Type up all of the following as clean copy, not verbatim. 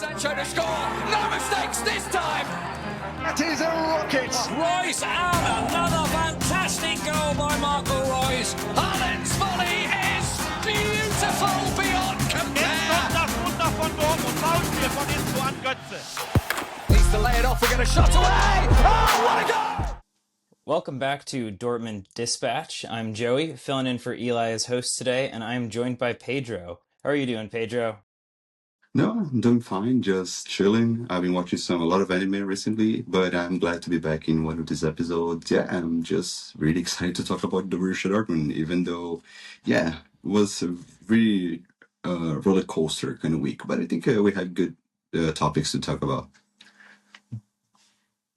Sancho to score. No mistakes this time. That is a rocket. Royce and another fantastic goal by Marco Royce. Haaland's volley is beautiful beyond compare. Jetzt kommt das Wunder von Dortmund. Foulspiel von Inter an Götze. Needs to lay it off. We're going to shot away. Oh, what a goal! Welcome back to Dortmund Dispatch. I'm Joey, filling in for Eli as host today, and I'm joined by Pedro. How are you doing, Pedro? No, I'm doing fine, just chilling. I've been watching a lot of anime recently, but I'm glad to be back in one of these episodes. Yeah, I'm just really excited to talk about the Borussia Dortmund, even though, yeah, it was a really roller coaster kind of week. But I think we had good topics to talk about.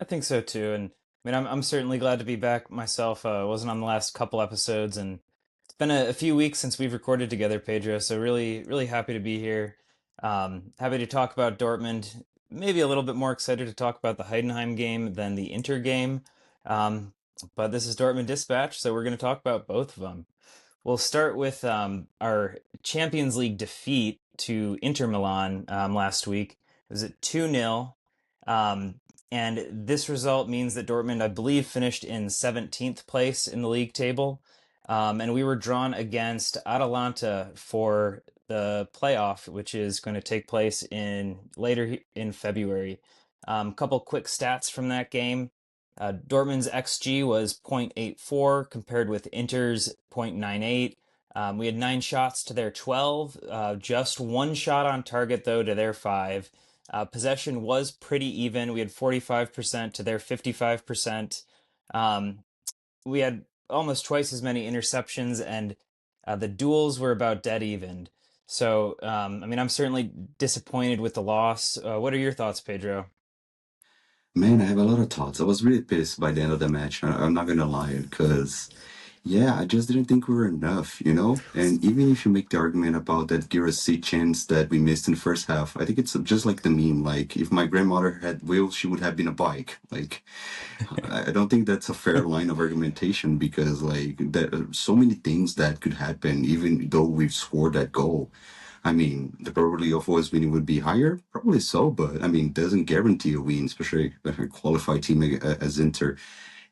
I think so too, and I mean, I'm certainly glad to be back myself. Wasn't on the last couple episodes, and it's been a few weeks since we've recorded together, Pedro. So really happy to be here. Happy to talk about Dortmund. Maybe a little bit more excited to talk about the Heidenheim game than the Inter game. But this is Dortmund Dispatch, so we're going to talk about both of them. We'll start with our Champions League defeat to Inter Milan last week. It was at 2-0. And this result means that Dortmund, I believe, finished in 17th place in the league table. And we were drawn against Atalanta for the playoff, which is going to take place later in February. Couple quick stats from that game. Dortmund's XG was 0.84 compared with Inter's 0.98. We had 9 shots to their 12, just 1 shot on target, though, to their 5. Possession was pretty even. We had 45% to their 55%. We had almost twice as many interceptions, and the duels were about dead even. So, I mean, I'm certainly disappointed with the loss. What are your thoughts, Pedro? Man, I have a lot of thoughts. I was really pissed by the end of the match. I'm not gonna lie, because yeah, I just didn't think we were enough, you know? And even if you make the argument about that Girassi chance that we missed in the first half, I think it's just like the meme. Like, if my grandmother had wheels, she would have been a bike. Like, I don't think that's a fair line of argumentation because, like, there are so many things that could happen even though we've scored that goal. I mean, the probability of us winning would be higher, probably so, but I mean, doesn't guarantee a win, especially a qualified team as Inter.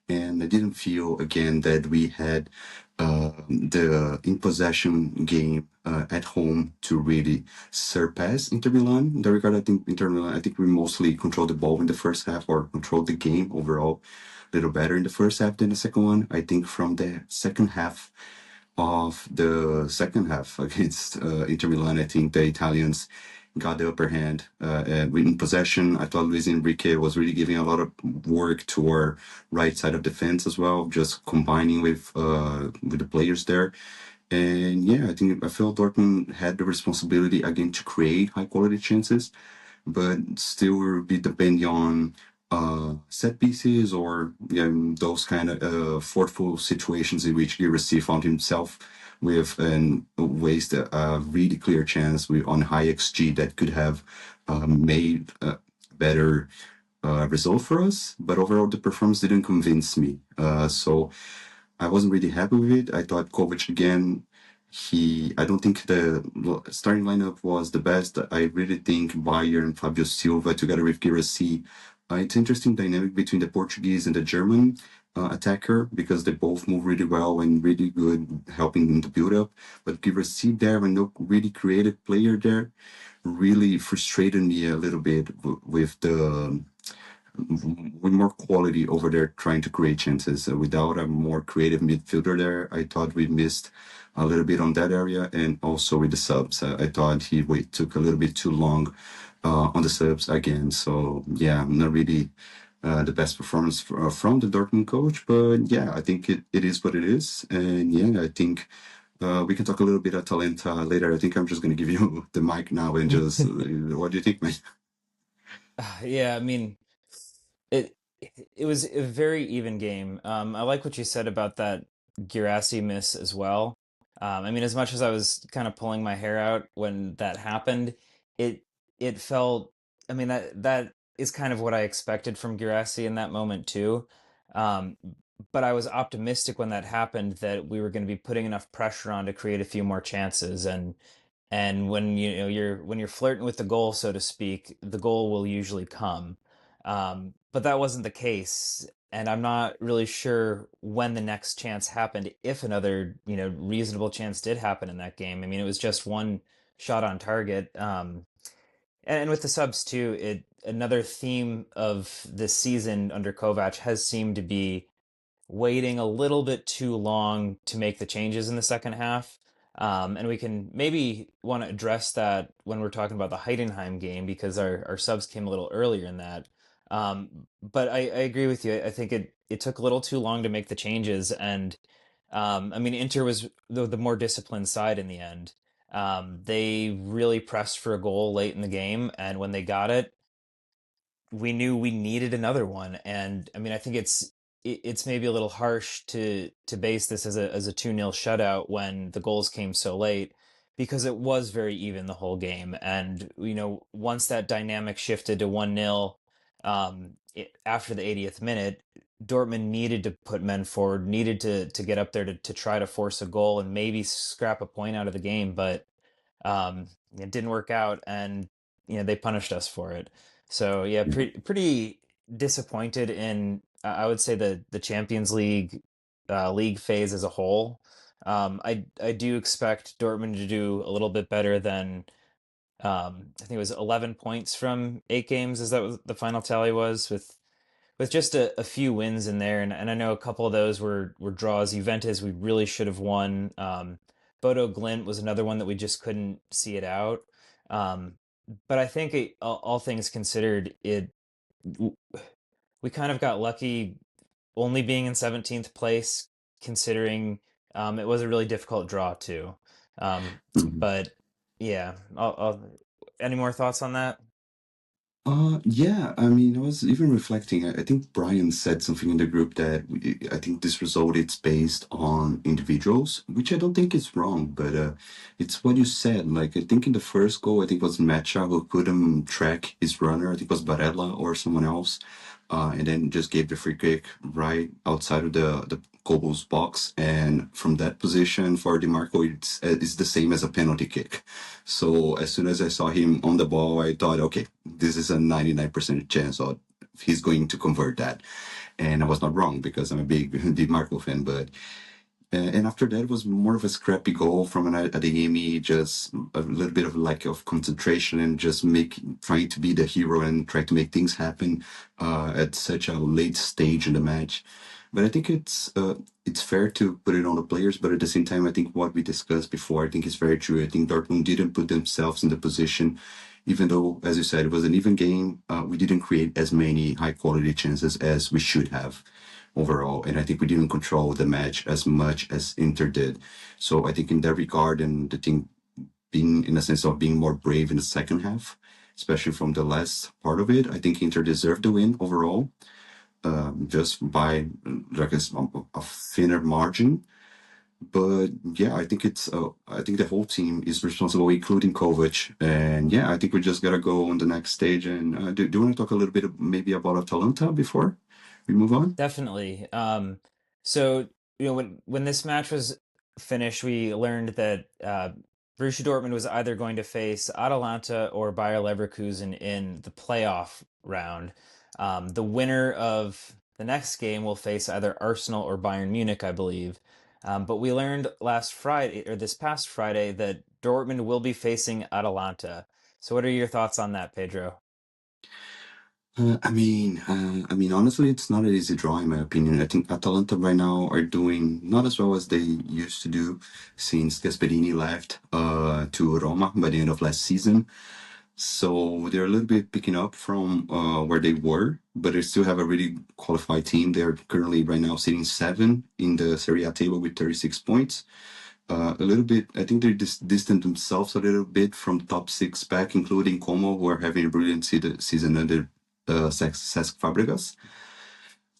And I didn't feel again that we had the in possession game at home to really surpass Inter Milan. In that regard, I think Inter Milan. I think we mostly controlled the ball in the first half or controlled the game overall a little better in the first half than the second one. I think from the second half against Inter Milan, I think the Italians got the upper hand in possession. I thought Luis Enrique was really giving a lot of work to our right side of defense as well, just combining with the players there. And yeah, I feel Dortmund had the responsibility again to create high quality chances, but still will be depending on set pieces or those kind of forceful situations in which Girassi found himself with and wasted a really clear chance on high XG that could have made a better result for us. But overall, the performance didn't convince me. So I wasn't really happy with it. I thought Kovac again. I don't think the starting lineup was the best. I really think Bayer and Fabio Silva together with Girassi. It's interesting dynamic between the Portuguese and the German attacker because they both move really well and really good helping in the build up. But Girassi there and no really creative player there really frustrated me a little bit with more quality over there trying to create chances. Without a more creative midfielder there, I thought we missed a little bit on that area, and also with the subs. I thought he took a little bit too long on the subs again. So yeah, not really the best performance from the Dortmund coach, but yeah, I think it is what it is. And yeah, I think we can talk a little bit of Talenta later. I think I'm just going to give you the mic now and just, what do you think, man? Yeah, I mean, it it was a very even game. I like what you said about that Girassi miss as well. I mean, as much as I was kind of pulling my hair out when that happened, it it felt. I mean, that is kind of what I expected from Girassi in that moment too. Um, but I was optimistic when that happened that we were going to be putting enough pressure on to create a few more chances, and when you're flirting with the goal, so to speak, the goal will usually come. But that wasn't the case, and I'm not really sure when the next chance happened, if another reasonable chance did happen in that game. I mean, it was just one shot on target. And with the subs too, another theme of this season under Kovac has seemed to be waiting a little bit too long to make the changes in the second half. And we can maybe want to address that when we're talking about the Heidenheim game, because our subs came a little earlier in that. But I agree with you. I think it took a little too long to make the changes. And I mean, Inter was the more disciplined side in the end. They really pressed for a goal late in the game. And when they got it, we knew we needed another one. And I mean, I think it's maybe a little harsh to base this as a 2-0 shutout when the goals came so late, because it was very even the whole game. And once that dynamic shifted to 1-0 after the 80th minute, Dortmund needed to put men forward, needed to get up there to try to force a goal and maybe scrap a point out of the game. But it didn't work out, and they punished us for it. So yeah, pretty disappointed in I would say the Champions League league phase as a whole. I do expect Dortmund to do a little bit better than I think it was 11 points from 8 games. Is that what the final tally was, with just a few wins in there, and I know a couple of those were draws. Juventus, we really should have won. Bodo Glint was another one that we just couldn't see it out. Um, but I think all things considered, we kind of got lucky only being in 17th place, considering it was a really difficult draw too. Mhm. But yeah, any more thoughts on that? Yeah, I mean, I was even reflecting. I think Brian said something in the group that I think this result it's based on individuals, which I don't think is wrong, but it's what you said. Like, I think in the first goal, I think it was Mecha who couldn't track his runner. I think it was Barella or someone else, and then just gave the free kick right outside of the Kobo's box. And from that position for DiMarco, it's the same as a penalty kick. So as soon as I saw him on the ball, I thought, okay, this is a 99% chance of he's going to convert that. And I was not wrong because I'm a big Di Marco fan. But and after that, it was more of a scrappy goal from an Adeyemi, just a little bit of lack of concentration and just trying to be the hero and try to make things happen at such a late stage in the match. But I think it's fair to put it on the players, but at the same time, I think what we discussed before, I think is very true. I think Dortmund didn't put themselves in the position, even though, as you said, it was an even game. We didn't create as many high quality chances as we should have overall, and I think we didn't control the match as much as Inter did. So I think in that regard, and the team being in a sense of being more brave in the second half, especially from the last part of it, I think Inter deserved the win overall, just by like a thinner margin. But yeah, I think I think the whole team is responsible, including Kovac. And yeah, I think we just gotta go on the next stage. And do you want to talk a little bit maybe about Atalanta before we move on? Definitely. So when this match was finished, we learned that Borussia Dortmund was either going to face Atalanta or Bayer Leverkusen in the playoff round. The winner of the next game will face either Arsenal or Bayern Munich, I believe. But we learned last Friday, or this past Friday, that Dortmund will be facing Atalanta. So what are your thoughts on that, Pedro? Honestly, it's not an easy draw in my opinion. I think Atalanta right now are doing not as well as they used to do since Gasperini left to Roma by the end of last season. So they're a little bit picking up from where they were, but they still have a really qualified team. They're currently right now sitting seven in the Serie A table with 36 points. A little bit, I think they distant themselves a little bit from top six back, including Como, who are having a brilliant season under Cesc Fabregas.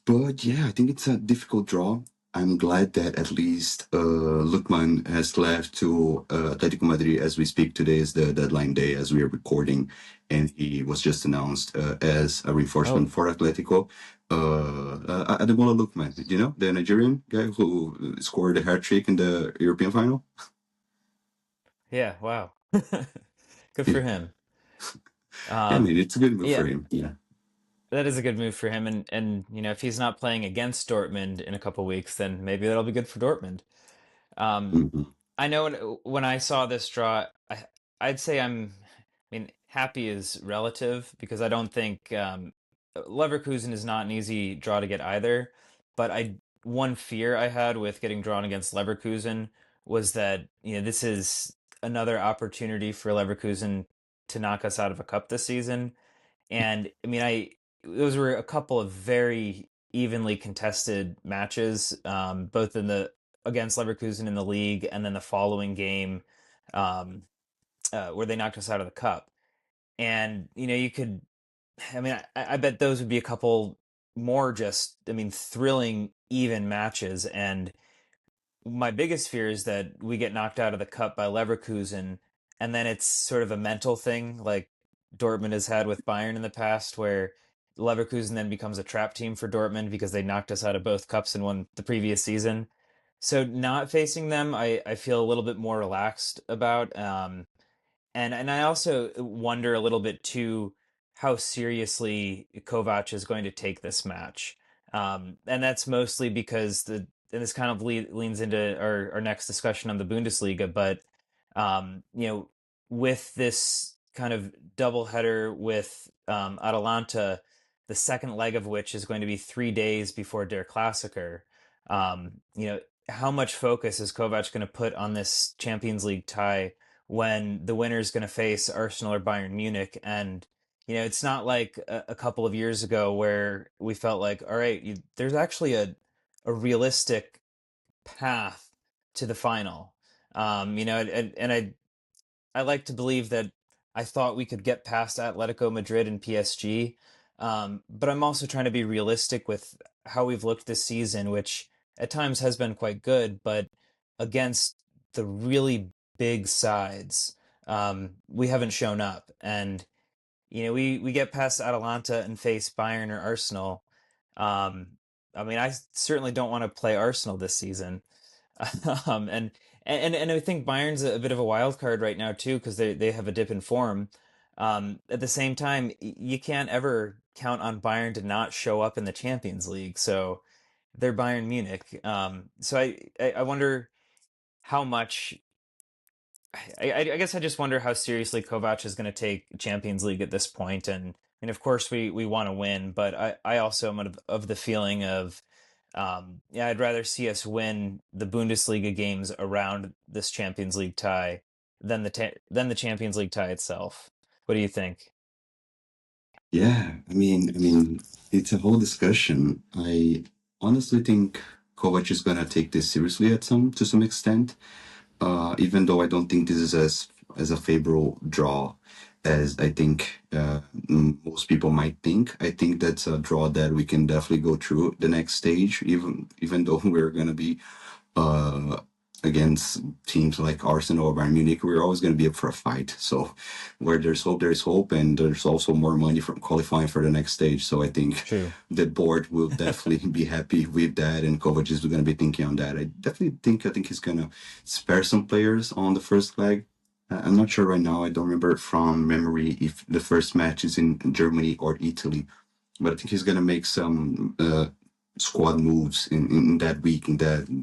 But yeah, I think it's a difficult draw. I'm glad that at least Lookman has left to Atletico Madrid as we speak. Today is the deadline day as we are recording, and he was just announced as a reinforcement Oh, for Atletico. Ademola Lookman, the Nigerian guy who scored a hat trick in the European final? yeah, wow. Good for him. Yeah, I mean, it's a good move Yeah, for him. Yeah. that is a good move for him. And if he's not playing against Dortmund in a couple weeks, then maybe that'll be good for Dortmund. Um, Hmm. I know when I saw this draw, I'd say I mean, happy is relative because I don't think Leverkusen is not an easy draw to get either. But one fear I had with getting drawn against Leverkusen was that, this is another opportunity for Leverkusen to knock us out of a cup this season. And I mean, those were a couple of very evenly contested matches, both in the against Leverkusen in the league, and then the following game, um, where they knocked us out of the cup. And you could, I mean, I bet those would be a couple more just, I mean, thrilling even matches. And my biggest fear is that we get knocked out of the cup by Leverkusen, and then it's sort of a mental thing, like Dortmund has had with Bayern in the past, where Leverkusen then becomes a trap team for Dortmund because they knocked us out of both cups and won the previous season. So not facing them, I feel a little bit more relaxed about. And I also wonder a little bit too how seriously Kovac is going to take this match. And that's mostly because and this kind of leans into our next discussion on the Bundesliga, but with this kind of double header with Atalanta, the second leg of which is going to be 3 days before Der Klassiker, how much focus is Kovac going to put on this Champions League tie when the winner is going to face Arsenal or Bayern Munich? And it's not like a couple of years ago where we felt like, all right, there's actually a realistic path to the final. And I like to believe that I thought we could get past Atletico Madrid and PSG, but I'm also trying to be realistic with how we've looked this season, which at times has been quite good, but against the really big sides, we haven't shown up. And we get past Atalanta and face Bayern or Arsenal. Um, I mean, I certainly don't want to play Arsenal this season. Um, and and I think Bayern's a bit of a wild card right now too because they have a dip in form. At the same time, you can't ever count on Bayern to not show up in the Champions League. So they're Bayern Munich. So I wonder how much. I guess I just wonder how seriously Kovac is going to take Champions League at this point. And of course we want to win, but I also am of the feeling of, yeah, I'd rather see us win the Bundesliga games around this Champions League tie than the Champions League tie itself. What do you think? Yeah, I mean, it's a whole discussion. I honestly think Kovac is gonna take this seriously to some extent. Even though I don't think this is as a favorable draw as I think most people might think. I think that's a draw that we can definitely go through the next stage, even though we're gonna be uh, against teams like Arsenal or Bayern Munich, we're always going to be up for a fight. So where there's hope, and there's also more money from qualifying for the next stage. So I think True. the board will definitely be happy with that, and Kovac is going to be thinking on that. I think he's going to spare some players on the first leg. I'm not sure right now. I don't remember from memory if the first match is in Germany or Italy, but I think he's going to make some squad moves in that week, in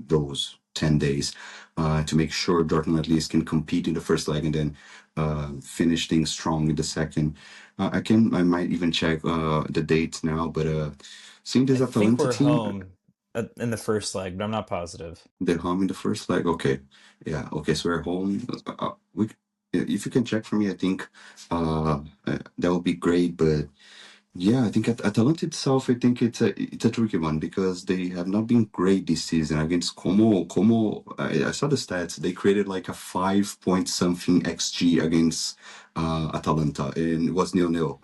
those 10 days, to make sure Dortmund at least can compete in the first leg and then finish things strong in the second. I might even check the dates now, but seeing I this think Atalanta we're team, home in the first leg, but I'm not positive. they're home in the first leg. Okay, yeah, okay, so we're home. If you can check for me, I think that would be great. But yeah, I think Atalanta itself, I think it's a tricky one because they have not been great this season against Como. Como, I saw the stats. They created like a 5 point something XG against Atalanta, and it was 0-0.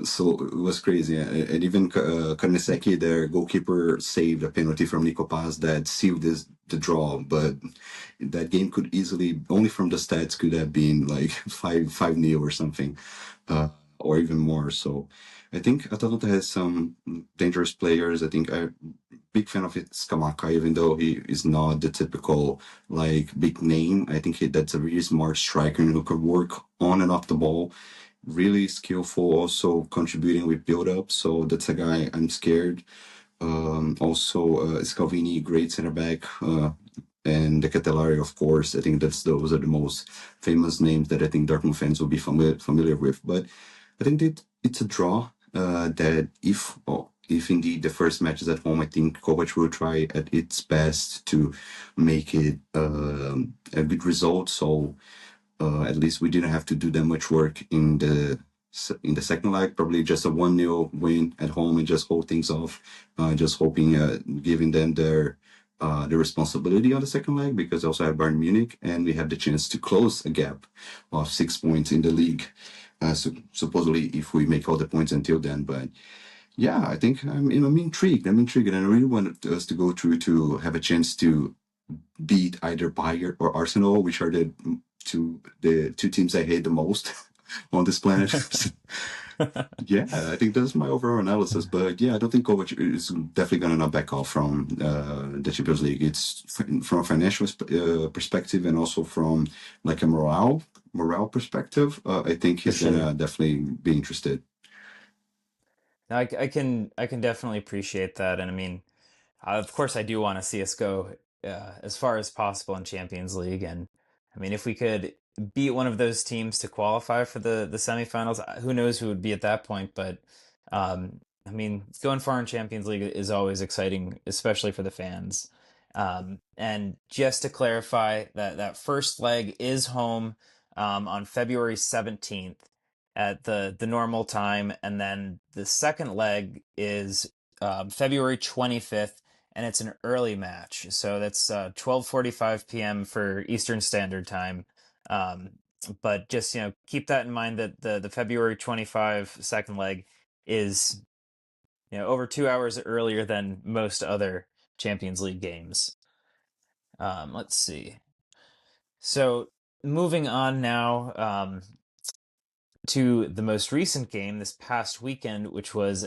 So it was crazy. And even Karnesecki, their goalkeeper, saved a penalty from Nico Paz that sealed the draw. But that game could easily, only from the stats, could have been like 5-0 or something. or even more. So I think Atalanta has some dangerous players. I think I'm a big fan of Skamaka, even though he is not the typical like big name. I think that's a really smart striker who can work on and off the ball. Really skillful, also contributing with build up. So that's a guy I'm scared. Also, Scalvini, great center back, and the Catalari, of course. I think those are the most famous names that I think Dortmund fans will be familiar with. But I think that it's a draw. That if indeed the first match is at home, I think Kovac will try at its best to make it a good result. So at least we didn't have to do that much work in the second leg. Probably just a 1-0 win at home and just hold things off. Just hoping, giving them the responsibility on the second leg, because they also have Bayern Munich and we have the chance to close a gap of 6 points in the league. Supposedly, if we make all the points until then, but yeah, I think I'm intrigued. I'm intrigued, and I really want us to go through to have a chance to beat either Bayern or Arsenal, which are the two teams I hate the most on this planet. Yeah, I think that's my overall analysis. But yeah, I don't think Kovac is definitely going to not back off from the Champions League. It's from a financial perspective and also from like a morale perspective. I think he's going to definitely be interested. Now, I can definitely appreciate that, and I mean, of course, I do want to see us go as far as possible in Champions League, and I mean, if we could beat one of those teams to qualify for the semifinals, who knows who would be at that point? But I mean, going far in Champions League is always exciting, especially for the fans. And just to clarify, that first leg is home on February 17th at the normal time, and then the second leg is February 25th, and it's an early match, so that's 12:45 p.m. for Eastern Standard Time. But just keep that in mind that the February 25 second leg is over 2 hours earlier than most other Champions League games. Let's see. So moving on now to the most recent game this past weekend, which was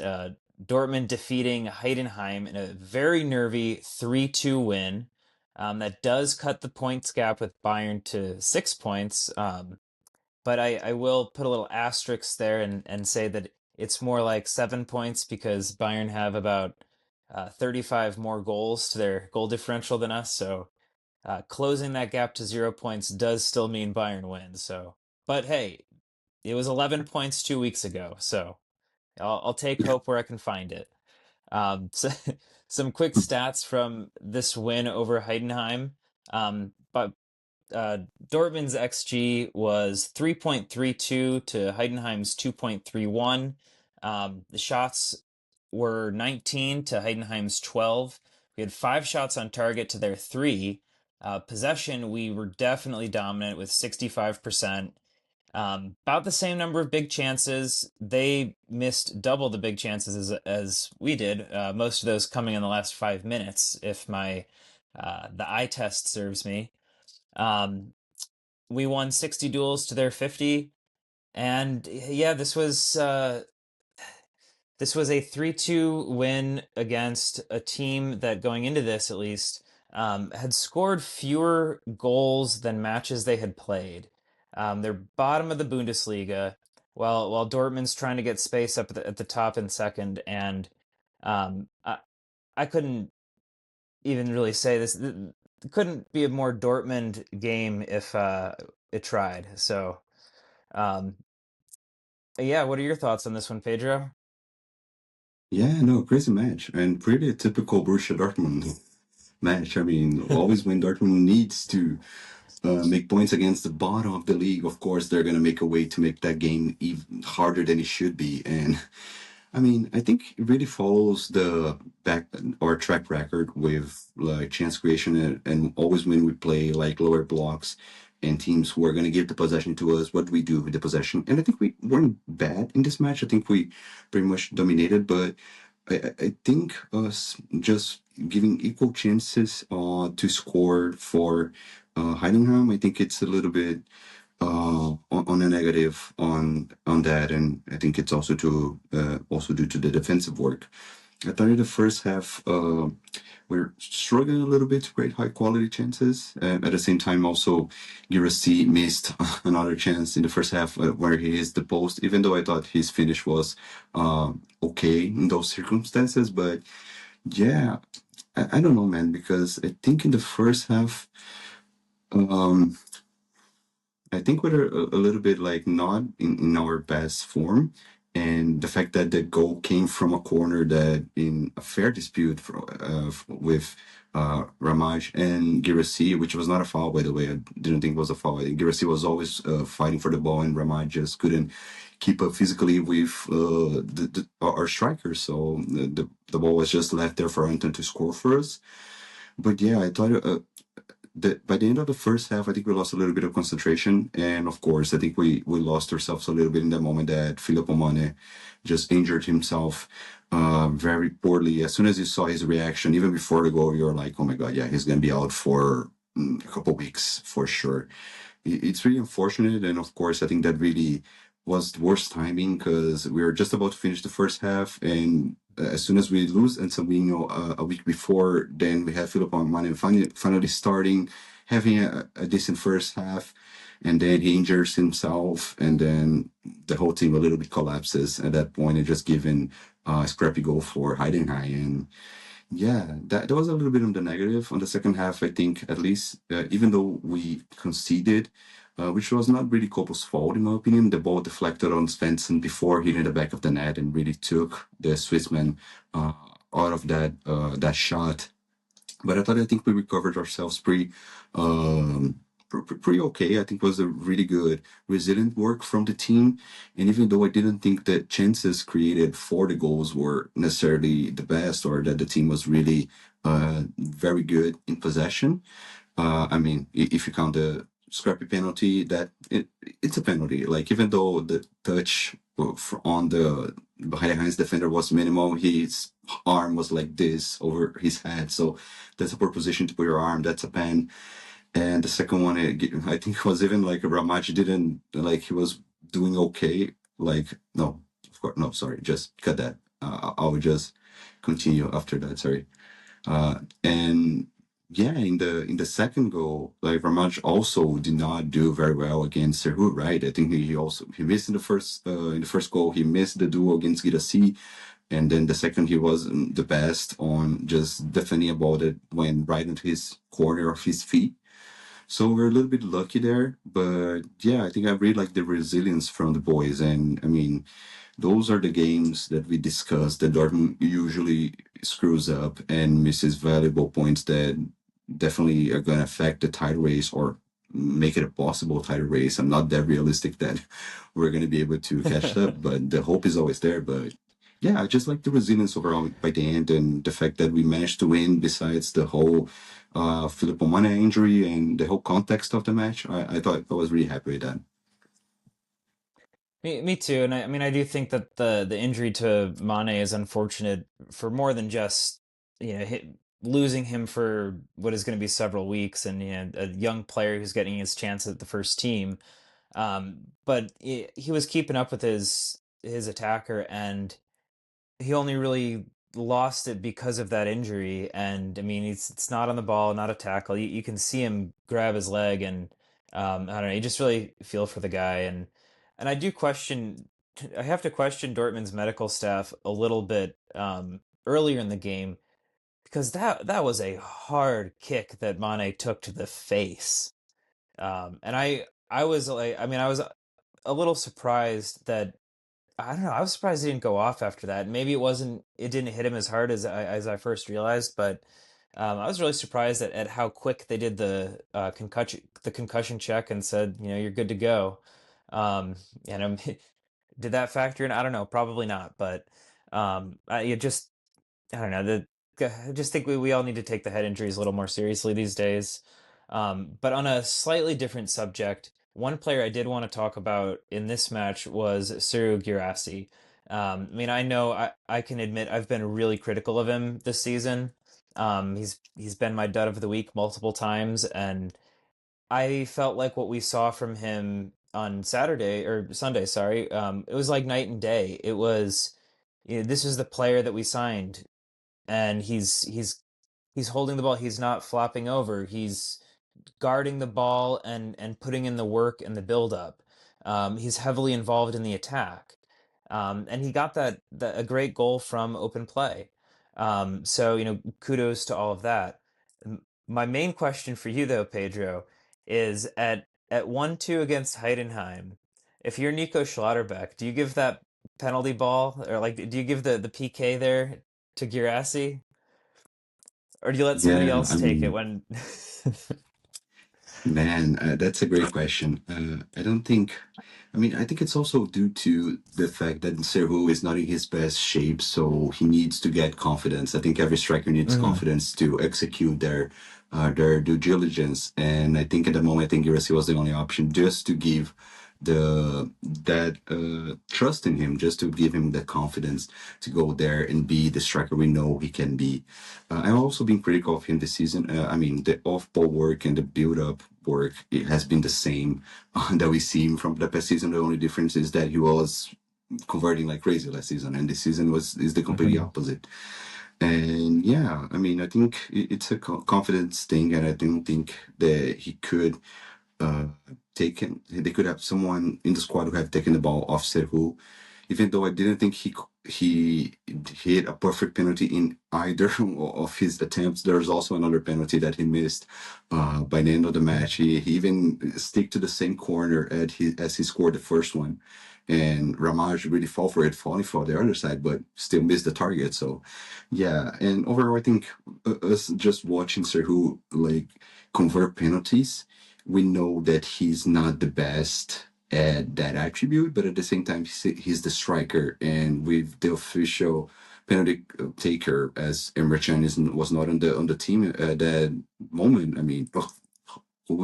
Dortmund defeating Heidenheim in a very nervy 3-2 win. That does cut the points gap with Bayern to 6 points. But I will put a little asterisk there and say that it's more like 7 points because Bayern have about 35 more goals to their goal differential than us. So closing that gap to 0 points does still mean Bayern wins. So, but hey, it was 11 points 2 weeks ago. So I'll take hope where I can find it. So, some quick stats from this win over Heidenheim. But Dortmund's XG was 3.32 to Heidenheim's 2.31. The shots were 19 to Heidenheim's 12. We had 5 shots on target to their 3. Possession, we were definitely dominant with 65%. About the same number of big chances. They missed double the big chances as we did. Most of those coming in the last 5 minutes, if my the eye test serves me. We won 60 duels to their 50, and yeah, this was a 3-2 win against a team that, going into this at least, had scored fewer goals than matches they had played. They're bottom of the Bundesliga, while Dortmund's trying to get space up at the top in second, and I couldn't even really say this. It couldn't be a more Dortmund game if it tried. So, um, yeah, what are your thoughts on this one, Pedro? Yeah, no, crazy match and pretty typical Borussia Dortmund match. I mean, always when Dortmund needs to make points against the bottom of the league, of course, they're going to make a way to make that game even harder than it should be. And I mean, I think it really follows the back or track record with like chance creation and always when we play like lower blocks and teams who are going to give the possession to us, what do we do with the possession? And I think we weren't bad in this match. I think we pretty much dominated, but I think us just giving equal chances to score for Heidenheim, I think it's a little bit on a negative on that, and I think it's also due to the defensive work. I thought in the first half, we're struggling a little bit to create high quality chances. At the same time, also, Girassi missed another chance in the first half where he hit the post, even though I thought his finish was okay in those circumstances. But yeah, I don't know, man, because I think in the first half, um, I think we're a little bit like not in our best form. And the fact that the goal came from a corner that in a fair dispute with Ramaj and Girassi, which was not a foul, by the way. I didn't think it was a foul. I think Girassi was always fighting for the ball, and Ramaj just couldn't keep up physically with our strikers. So the ball was just left there for Anton to score for us. But yeah, I thought by the end of the first half, I think we lost a little bit of concentration, and of course, I think we lost ourselves a little bit in the moment that Filippo Mane just injured himself very poorly. As soon as you saw his reaction, even before the goal, you're like, "Oh my God, yeah, he's gonna be out for a couple weeks for sure." It's really unfortunate, and of course, I think that really was the worst timing because we were just about to finish the first half, and as soon as we lose and Sabino a week before, then we have Philip Mane finally starting, having a decent first half, and then he injures himself, and then the whole team a little bit collapses at that point, and just giving a scrappy goal for Heidenheim. And yeah, that was a little bit on the negative. On the second half, I think at least, even though we conceded, which was not really Copo's fault in my opinion, the ball deflected on Svensson before hitting the back of the net and really took the Swissman out of that shot. But I think we recovered ourselves pretty okay. I think it was a really good resilient work from the team. And even though I didn't think the chances created for the goals were necessarily the best or that the team was really very good in possession, I mean, if you count the scrappy penalty, it's a penalty. Like even though the touch on the behind Heinz defender was minimal, his arm was like this over his head. So that's a poor position to put your arm. That's a pen. And the second one, I think was even like Ramaj didn't like he was doing okay. Like no, of course no. Sorry, just cut that. I will just continue after that. Sorry. And yeah, in the second goal, like Ramaj also did not do very well against Serhu, right? I think he missed in the first goal. He missed the duel against Girassi, and then the second he wasn't the best on just defending a ball that went right into his corner of his feet. So we're a little bit lucky there, but yeah, I think I really like the resilience from the boys. And I mean, those are the games that we discussed that Dortmund usually screws up and misses valuable points that definitely are going to affect the title race or make it a possible title race. I'm not that realistic that we're going to be able to catch up, but the hope is always there. But yeah, I just like the resilience overall by the end and the fact that we managed to win besides the whole Filippo Mane injury and the whole context of the match. I thought I was really happy with that. Me too. And I mean, I do think that the injury to Mane is unfortunate for more than just, losing him for what is going to be several weeks and, a young player who's getting his chance at the first team. But he was keeping up with his attacker, and he only really lost it because of that injury. And I mean, it's not on the ball, not a tackle. You can see him grab his leg, and I don't know. You just really feel for the guy, and I do question. I have to question Dortmund's medical staff a little bit earlier in the game because that was a hard kick that Mane took to the face. And I was like, I mean, I was a little surprised that I don't know. I was surprised he didn't go off after that. Maybe it didn't hit him as hard as I first realized, but I was really surprised at how quick they did the concussion check and said, you're good to go. Um, and did that factor in? I don't know. Probably not, but you just I don't know. I just think we all need to take the head injuries a little more seriously these days. But on a slightly different subject, one player I did want to talk about in this match was Serhou Guirassy. I mean, I know I can admit I've been really critical of him this season. He's been my dud of the week multiple times, and I felt like what we saw from him on Saturday or Sunday, sorry, it was like night and day. It was, this is the player that we signed, and he's holding the ball. He's not flopping over. He's guarding the ball and putting in the work and the build up. He's heavily involved in the attack, and he got that a great goal from open play. So kudos to all of that. My main question for you though, Pedro, is at 1-2 against Heidenheim. If you're Nico Schlotterbeck, do you give that penalty ball, or like do you give the PK there to Girassi, or do you let somebody Yeah, else I take it mean, when? man, that's a great question. I don't think. I mean, I think it's also due to the fact that Serhu is not in his best shape, so he needs to get confidence. I think every striker needs Mhm. confidence to execute their due diligence, and I think at the moment, I think Girassi was the only option just to give that trust in him, just to give him the confidence to go there and be the striker we know he can be. I've also been critical of him this season. I mean, the off-ball work and the build-up work, it has been the same that we see him from the past season. The only difference is that he was converting like crazy last season, and this season is the completely Mhm. opposite. And yeah, I mean, I think it's a confidence thing, and I don't think that he could uh, taken. They could have someone in the squad who have taken the ball off Serhu, even though I didn't think he hit a perfect penalty in either of his attempts. There's also another penalty that he missed by the end of the match. He even stick to the same corner as he scored the first one. And Ramaj really fell for it, falling for the other side, but still missed the target. So, yeah. And overall, I think us just watching Serhu like convert penalties, we know that he's not the best at that attribute, but at the same time, he's the striker. And with the official penalty taker, as Emre Can was not on the team at that moment, I mean, who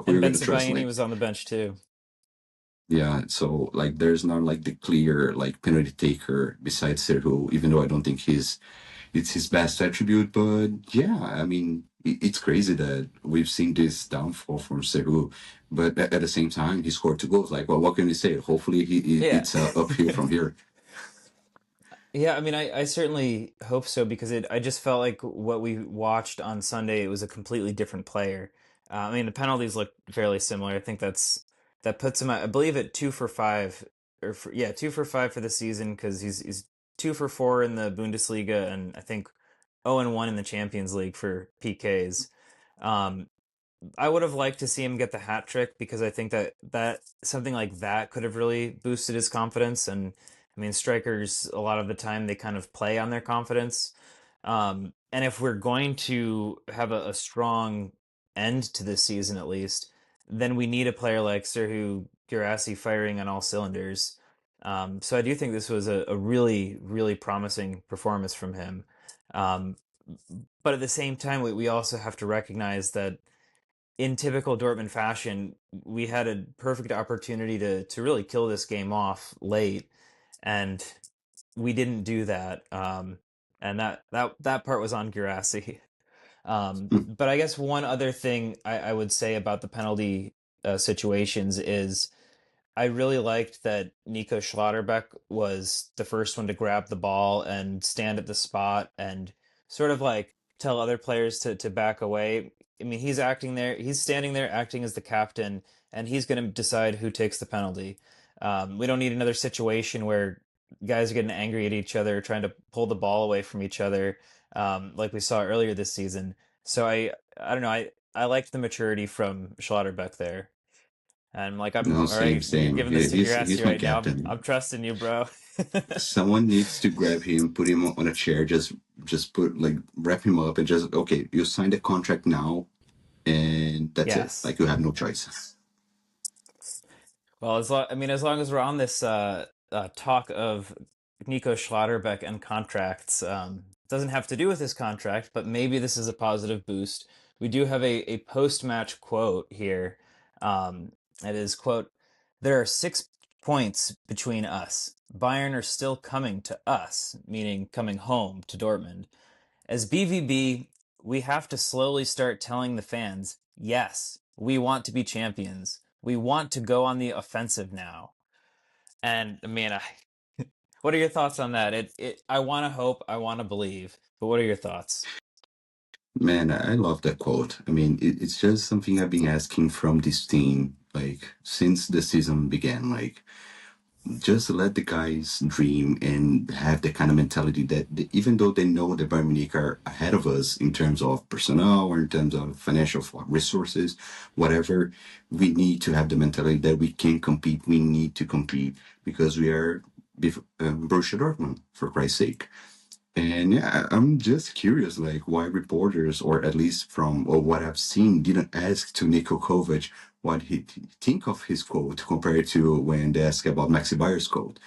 And are gonna trust? Bensebaini Like, was on the bench too. yeah, so like there's not like the clear like penalty taker besides Sergio, even though I don't think it's his best attribute. But yeah, I mean, it's crazy that we've seen this downfall from Sergio, but at the same time, he scored two goals. Like, well, what can we say? Hopefully, Yeah. it's uphill from here. Yeah, I mean, I certainly hope so because I just felt like what we watched on Sunday, it was a completely different player. I mean, the penalties look fairly similar. I think that puts him at, I believe, at 2 for 5, yeah, 2 for 5 for the season because he's 2 for 4 in the Bundesliga and I think 0-1 in the Champions League for PKs. Um, I would have liked to see him get the hat trick because I think that something like that could have really boosted his confidence. And I mean, strikers a lot of the time they kind of play on their confidence. And if we're going to have a strong end to this season at least, then we need a player like Serhu Girassi firing on all cylinders. So I do think this was a really, really promising performance from him. Um, but at the same time, we also have to recognize that in typical Dortmund fashion, we had a perfect opportunity to really kill this game off late, and we didn't do that. And that part was on Girassi. But I guess one other thing I would say about the penalty situations is I really liked that Nico Schlotterbeck was the first one to grab the ball and stand at the spot and sort of like tell other players to back away. I mean, he's standing there acting as the captain, and he's going to decide who takes the penalty. We don't need another situation where guys are getting angry at each other, trying to pull the ball away from each other, like we saw earlier this season. So I don't know. I liked the maturity from Schlotterbeck there. And I'm like, No, all same, right, you're same. giving this to He's Gerassi my right now. captain. I'm trusting you, bro. Someone needs to grab him, put him on a chair, just put like wrap him up, and just okay, you signed a contract now, and that's it. Yes. Like you have no choice. Well, as long as we're on this talk of Nico Schlotterbeck and contracts, doesn't have to do with his contract, but maybe this is a positive boost. We do have a post-match quote here. It is, quote, "There are 6 points between us. Bayern are still coming to us," meaning coming home to Dortmund. "As BVB, we have to slowly start telling the fans, yes, We want to be champions. We want to go on the offensive now. And I mean, what are your thoughts on that? I want to hope, I want to believe, but what are your thoughts? Man, I love that quote. I mean, it's just something I've been asking from this team, like, since the season began. Like, just let the guys dream and have the kind of mentality that even though they know that Bayern Munich are ahead of us in terms of personnel or in terms of financial resources, whatever, we need to have the mentality that we can compete. We need to compete because we are Borussia Dortmund, for Christ's sake. And yeah, I'm just curious, like why reporters, or at least from or what I've seen, didn't ask to Niko Kovac what he think of his quote compared to when they asked about Maxi Bayer's quote.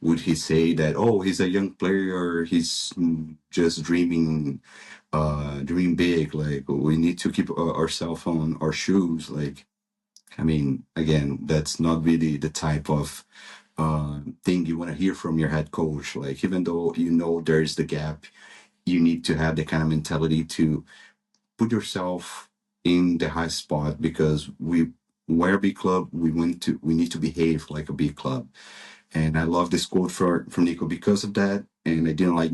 Would he say that, oh, he's a young player, he's just dreaming big, like we need to keep ourselves on our shoes, like I mean, again, that's not really the type of thing you want to hear from your head coach. Like, even though you know there's the gap, you need to have the kind of mentality to put yourself in the high spot because we're a big club. We need to behave like a big club. And I love this quote from Nico because of that. And I didn't like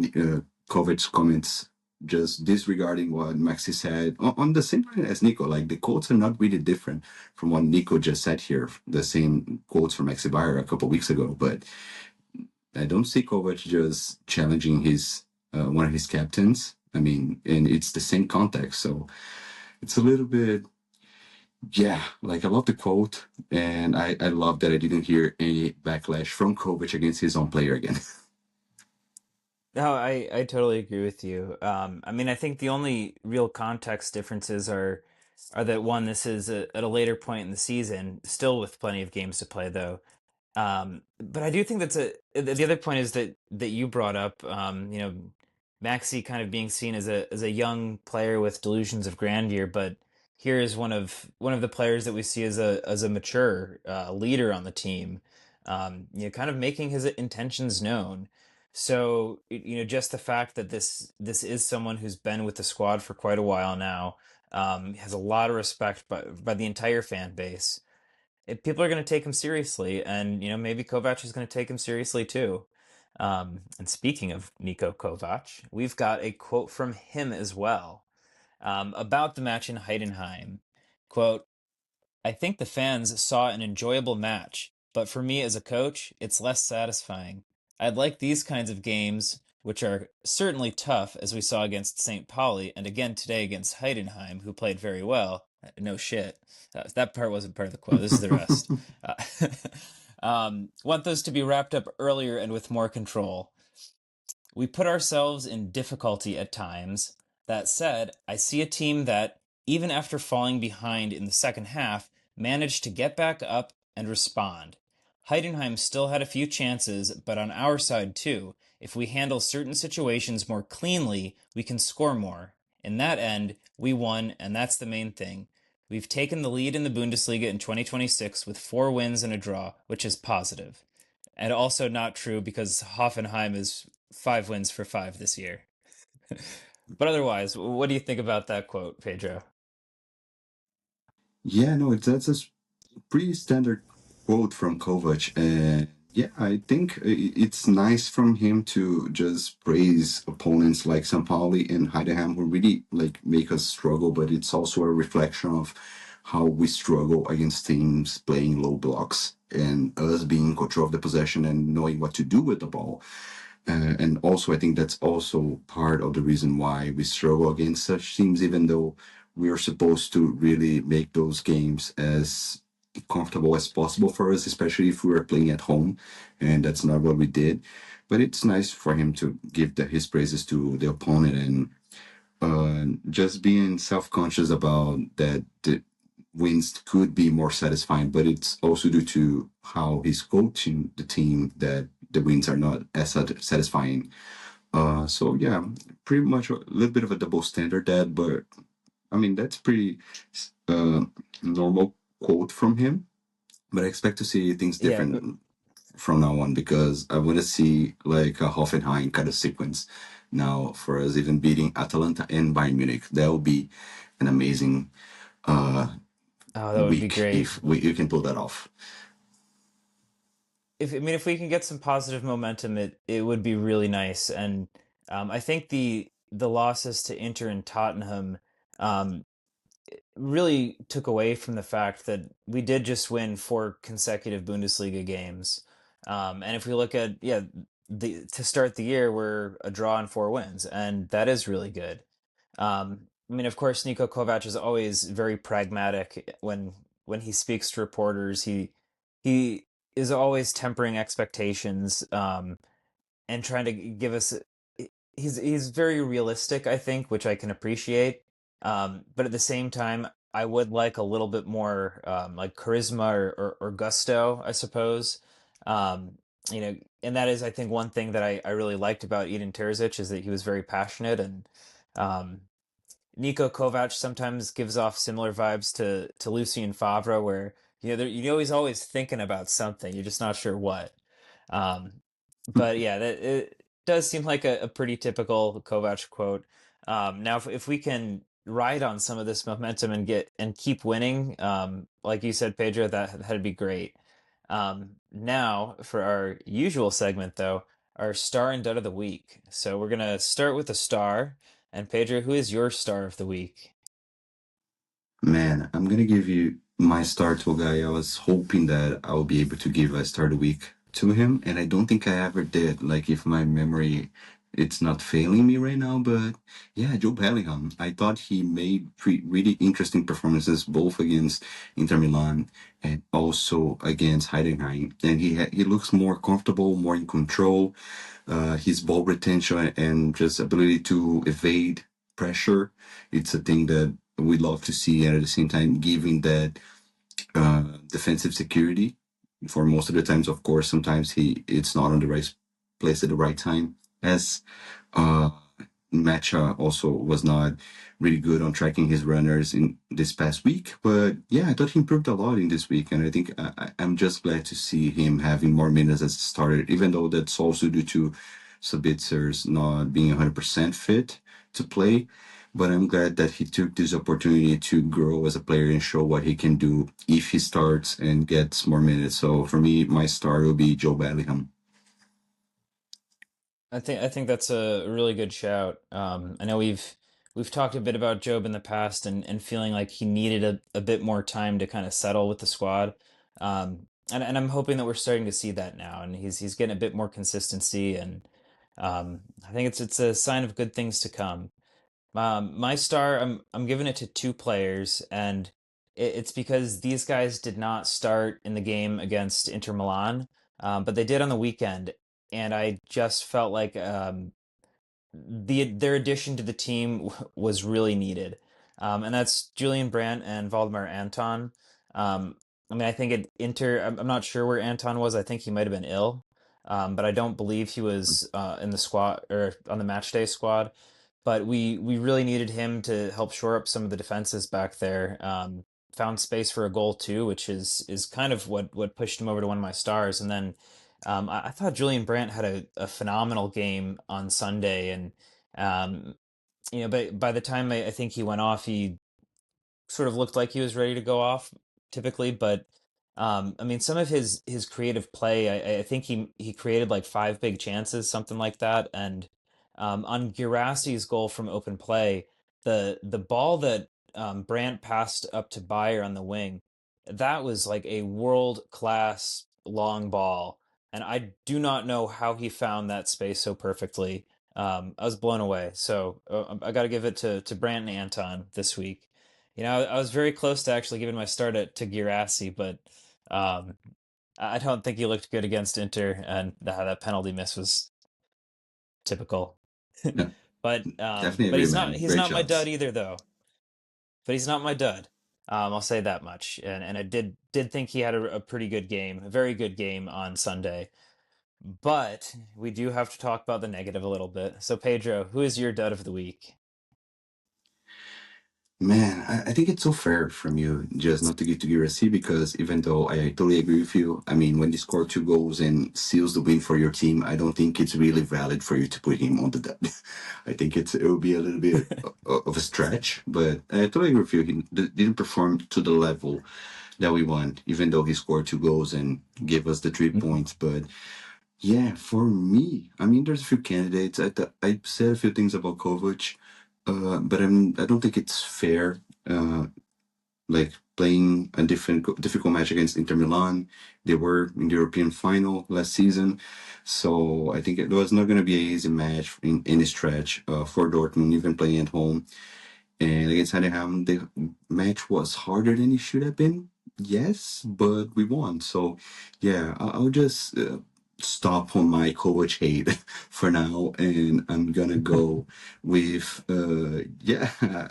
Kovac's comments just disregarding what Maxi said on the same line as Nico. Like the quotes are not really different from what Nico just said here. The same quotes from Maxi Bayer a couple of weeks ago, but I don't see Kovac just challenging his one of his captains. I mean, and it's the same context, so it's a little bit. Yeah, like I love the quote, and I love that I didn't hear any backlash from Kovac against his own player again. No, I totally agree with you. I mean, I think the only real context differences are that one, this is at a later point in the season, still with plenty of games to play, though. But I do think the other point is that you brought up, Maxi kind of being seen as a young player with delusions of grandeur, but here is one of the players that we see as a mature leader on the team, kind of making his intentions known. So, just the fact that this is someone who's been with the squad for quite a while now, has a lot of respect by the entire fan base. People are going to take him seriously, and maybe Kovac is going to take him seriously too. And speaking of Niko Kovac, we've got a quote from him as well, about the match in Heidenheim. Quote, I think the fans saw an enjoyable match, but for me as a coach, it's less satisfying. I'd like these kinds of games, which are certainly tough, as we saw against St. Pauli and again today against Heidenheim, who played very well. No shit. That part wasn't part of the quote. This is the rest. Uh, want those to be wrapped up earlier and with more control. We put ourselves in difficulty at times. That said, I see a team that, even after falling behind in the second half, managed to get back up and respond. Heidenheim still had a few chances, but on our side too, if we handle certain situations more cleanly, we can score more. In that end, we won, and that's the main thing. We've taken the lead in the Bundesliga in 2026 with 4 wins and a draw, which is positive. And also not true because Hoffenheim is 5 wins for 5 this year. But otherwise, what do you think about that quote, Pedro? Yeah, no, that's a pretty standard quote from Kovac. And yeah, I think it's nice from him to just praise opponents like St. Pauli and Heidenheim who really like make us struggle, but it's also a reflection of how we struggle against teams playing low blocks and us being in control of the possession and knowing what to do with the ball. And also, I think that's also part of the reason why we struggle against such teams, even though we are supposed to really make those games as comfortable as possible for us, especially if we were playing at home. And that's not what we did. But it's nice for him to give his praises to the opponent and just being self-conscious about that the wins could be more satisfying, but it's also due to how he's coaching the team that the wins are not as satisfying. So yeah, pretty much a little bit of a double standard that, but I mean that's pretty normal quote from him. But I expect to see things Yeah, different from now on because I want to see like a Hoffenheim kind of sequence now for us, even beating Atalanta and Bayern Munich. That will be an amazing Oh, that would be week great. if we you can pull that off. If I mean, if we can get some positive momentum, it would be really nice. And I think the losses to Inter and Tottenham um, really took away from the fact that we did just win four consecutive Bundesliga games. And if we look at, yeah, the to start the year, we're a draw and four wins, and that is really good. I mean, of course, Niko Kovac is always very pragmatic when he speaks to reporters. He is always tempering expectations. And trying to give us he's very realistic, I think, which I can appreciate. But at the same time, I would like a little bit more like charisma or gusto, I suppose. Um, and that is, I think, one thing that I really liked about Eden Terzic is that he was very passionate and um, Niko Kovac sometimes gives off similar vibes to Lucien Favre, where you know he's always thinking about something, you're just not sure what. Um, but yeah, that it does seem like a pretty typical Kovac quote. Now, if we can ride on some of this momentum and get and keep winning, like you said, Pedro, that'd be great. Now, for our usual segment, though, our star and dud of the week. So we're gonna start with the star. And Pedro, who is your star of the week? Man, I'm gonna give you my star to a guy I was hoping that I will be able to give a start of the week to him, and I don't think I ever did. Like, if my memory it's not failing me right now, but yeah, Joe Bellingham. I thought he made really interesting performances both against Inter Milan and also against Heidenheim, and he looks more comfortable, more in control. His ball retention and just ability to evade pressure, it's a thing that we love to see, and at the same time giving that defensive security for most of the times. Of course, sometimes it's not on the right place at the right time, as uh Matcha also was not really good on tracking his runners in this past week. But yeah, I thought he improved a lot in this week, and I think I'm just glad to see him having more minutes as a starter, even though that's also due to Sabitzer's not being 100% fit to play. But I'm glad that he took this opportunity to grow as a player and show what he can do if he starts and gets more minutes. So for me, my star will be Joe Bellingham. I think that's a really good shout. I know we've talked a bit about Job in the past and feeling like he needed a bit more time to kind of settle with the squad. And I'm hoping that we're starting to see that now, and he's getting a bit more consistency, and I think it's a sign of good things to come. My star, I'm giving it to two players, and it's because these guys did not start in the game against Inter Milan, but they did on the weekend, and I just felt like their addition to the team was really needed, and that's Julian Brandt and Valdemar Anton. I mean, I think at Inter, I'm not sure where Anton was. I think he might have been ill, but I don't believe he was in the squad or on the match day squad. But we really needed him to help shore up some of the defenses back there. Found space for a goal too, which is kind of what pushed him over to one of my stars. And then I thought Julian Brandt had a phenomenal game on Sunday, and um, but by the time I think he went off, he sort of looked like he was ready to go off typically, but I mean, some of his creative play, I think he created like five big chances, something like that. And on Girassi's goal from open play, the ball that Brandt passed up to Bayer on the wing, that was like a world class long ball, and I do not know how he found that space so perfectly. I was blown away. So I got to give it to Brandt and Anton this week. I was very close to actually giving my start to Girassi, but um, I don't think he looked good against Inter, and that penalty miss was typical. Yeah, But definitely but agree, he's not man. he's Great not my dud shots. either, though. But he's not my dud. I'll say that much. And I did think he had a pretty good game, a very good game on Sunday. But we do have to talk about the negative a little bit. So Pedro, who is your dud of the week? Man, I think it's so fair from you just not to give a C because even though I totally agree with you, I mean, when you score 2 goals and seals the win for your team, I don't think it's really valid for you to put him on the dub. I think it will be a little bit of a stretch, but I totally agree with you. He didn't perform to the level that we want, even though he scored 2 goals and gave us the 3 points. But yeah, for me, I mean, there's a few candidates. I said a few things about Kovac, but I don't think it's fair. Like playing a difficult match against Inter Milan. They were in the European final last season, so I think it was not going to be an easy match in any stretch for Dortmund, even playing at home. And against Heidenheim, the match was harder than it should have been. Yes, but we won. So, yeah, I'll just stop on my coach hate for now, and I'm gonna go with yeah.